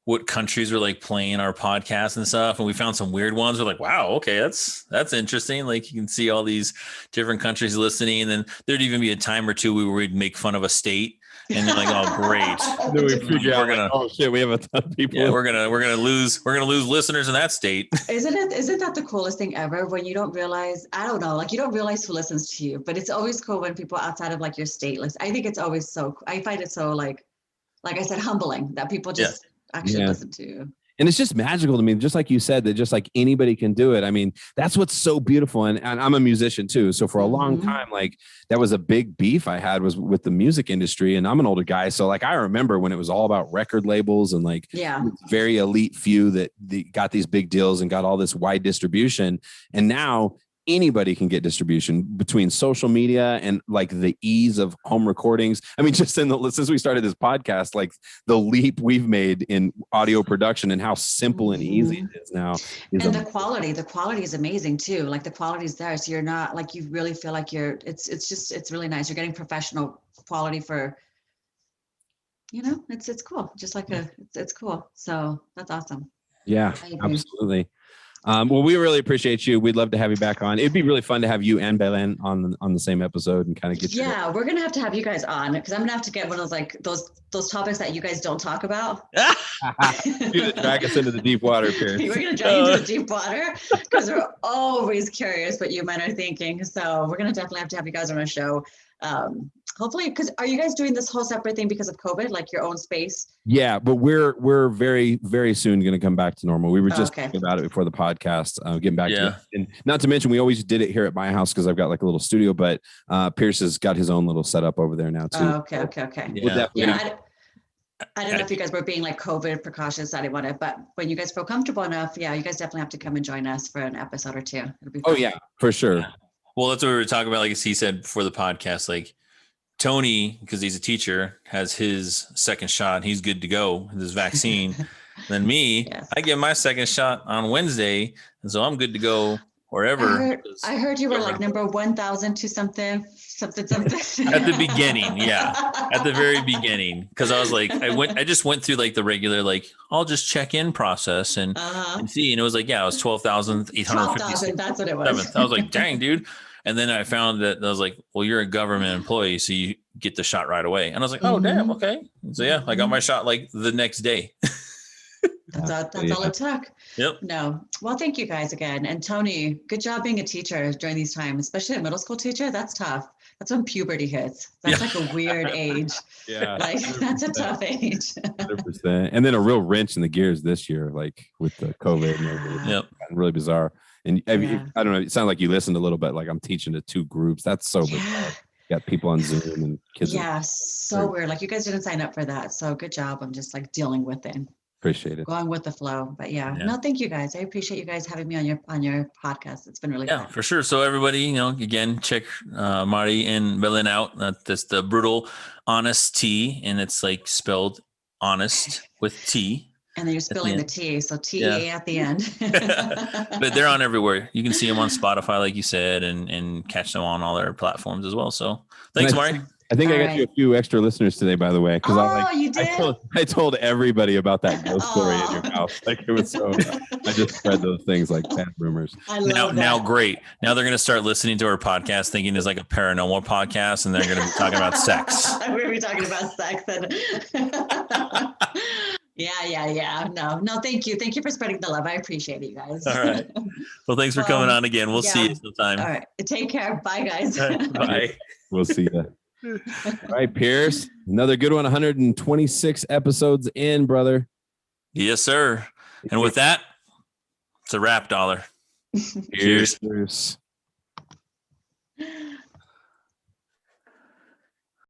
what countries were like playing our podcast and stuff, and we found some weird ones. We're like, wow, okay, that's interesting. Like you can see all these different countries listening, and then there'd even be a time or two where we'd make fun of a state. And they're like, "Oh, great!" Then we figure out, oh shit, we have a ton of people. Yeah, we're gonna lose listeners in that state. Isn't that the coolest thing ever? When you don't realize, I don't know, like you don't realize who listens to you, but it's always cool when people outside of like your state listen. I think it's always so. I find it so like I said, humbling that people just actually listen to you. And it's just magical to me, just like you said, that just like anybody can do it. I mean, that's what's so beautiful. And I'm a musician too. So for a long time, like that was a big beef I had was with the music industry. And I'm an older guy. So like, I remember when it was all about record labels and like very elite few that got these big deals and got all this wide distribution. And now anybody can get distribution between social media and like the ease of home recordings. I mean, just since we started this podcast, like the leap we've made in audio production and how simple and easy it is now. And the quality is amazing too. Like the quality is there. So you're not like, you really feel like it's really nice. You're getting professional quality for, it's cool. Just like it's cool. So that's awesome. Yeah, absolutely. Well, we really appreciate you. We'd love to have you back on. It'd be really fun to have you and Belen on the same episode and kind of get. Yeah, we're gonna have to have you guys on because I'm gonna have to get one of those like those topics that you guys don't talk about. You're gonna drag us into the deep water, Pierce. We're gonna drag you into the deep water because we're always curious what you men are thinking. So we're gonna definitely have to have you guys on our show. Hopefully, because are you guys doing this whole separate thing because of COVID, like your own space? Yeah, but we're very, very soon going to come back to normal. We were just talking about it before the podcast, getting back to it. And not to mention, we always did it here at my house because I've got like a little studio, but Pierce has got his own little setup over there now too. Oh, okay. Yeah. I don't know if you guys were being like COVID precautious. I didn't want to, but when you guys feel comfortable enough, you guys definitely have to come and join us for an episode or two. It'll be fun. Oh yeah, for sure. Yeah. Well, that's what we were talking about. Like he said before the podcast, like Tony, because he's a teacher, has his second shot. He's good to go with his vaccine. Then me, I get my second shot on Wednesday, and so I'm good to go wherever. I heard you were like number 1,000 to something. At the beginning, at the very beginning, because I was like, I just went through like the regular, like I'll just check in process and see, and it was like, it was 12,850. 12,000, that's what it was. I was like, dang, dude. And then I found that I was like, well, you're a government employee, so you get the shot right away. And I was like, oh, damn, okay. So I got my shot like the next day. That's all it took. Yep. No. Well, thank you guys again. And Tony, good job being a teacher during these times, especially a middle school teacher. That's tough. That's when puberty hits. That's like a weird age. Yeah. Like 100%. That's a tough age. 100%. And then a real wrench in the gears this year, like with the COVID and everything. Yep. Really bizarre. And I don't know, it sounds like you listened a little bit, like I'm teaching to two groups. That's so bizarre. You got people on Zoom and kids. Yeah, so weird. Like you guys didn't sign up for that. So good job. I'm just like dealing with it. Appreciate it. Going with the flow. But no, thank you guys. I appreciate you guys having me on your podcast. It's been really fun. For sure. So everybody, again, check Mari and Belen out. That's the Brutal Honestea, and it's like spelled honest with T. And then you're spilling the T, so T-A at the end. But they're on everywhere. You can see them on Spotify, like you said, and catch them on all their platforms as well. So thanks, Mari. I think I got you a few extra listeners today, by the way. Because you did? I told everybody about that ghost story in your house. Like it was so. I just spread those things like bad rumors. I love that. Now, great. Now they're going to start listening to our podcast, thinking it's like a paranormal podcast, and they're going to be talking about sex. We're going to be talking about sex and. Yeah. No. Thank you for spreading the love. I appreciate it, you guys. All right. Well, thanks for coming on again. We'll see you sometime. All right. Take care. Bye, guys. Bye. We'll see you. All right, Pierce. Another good one. 126 episodes in, brother. Yes, sir. And with that, it's a wrap, dollar. Cheers.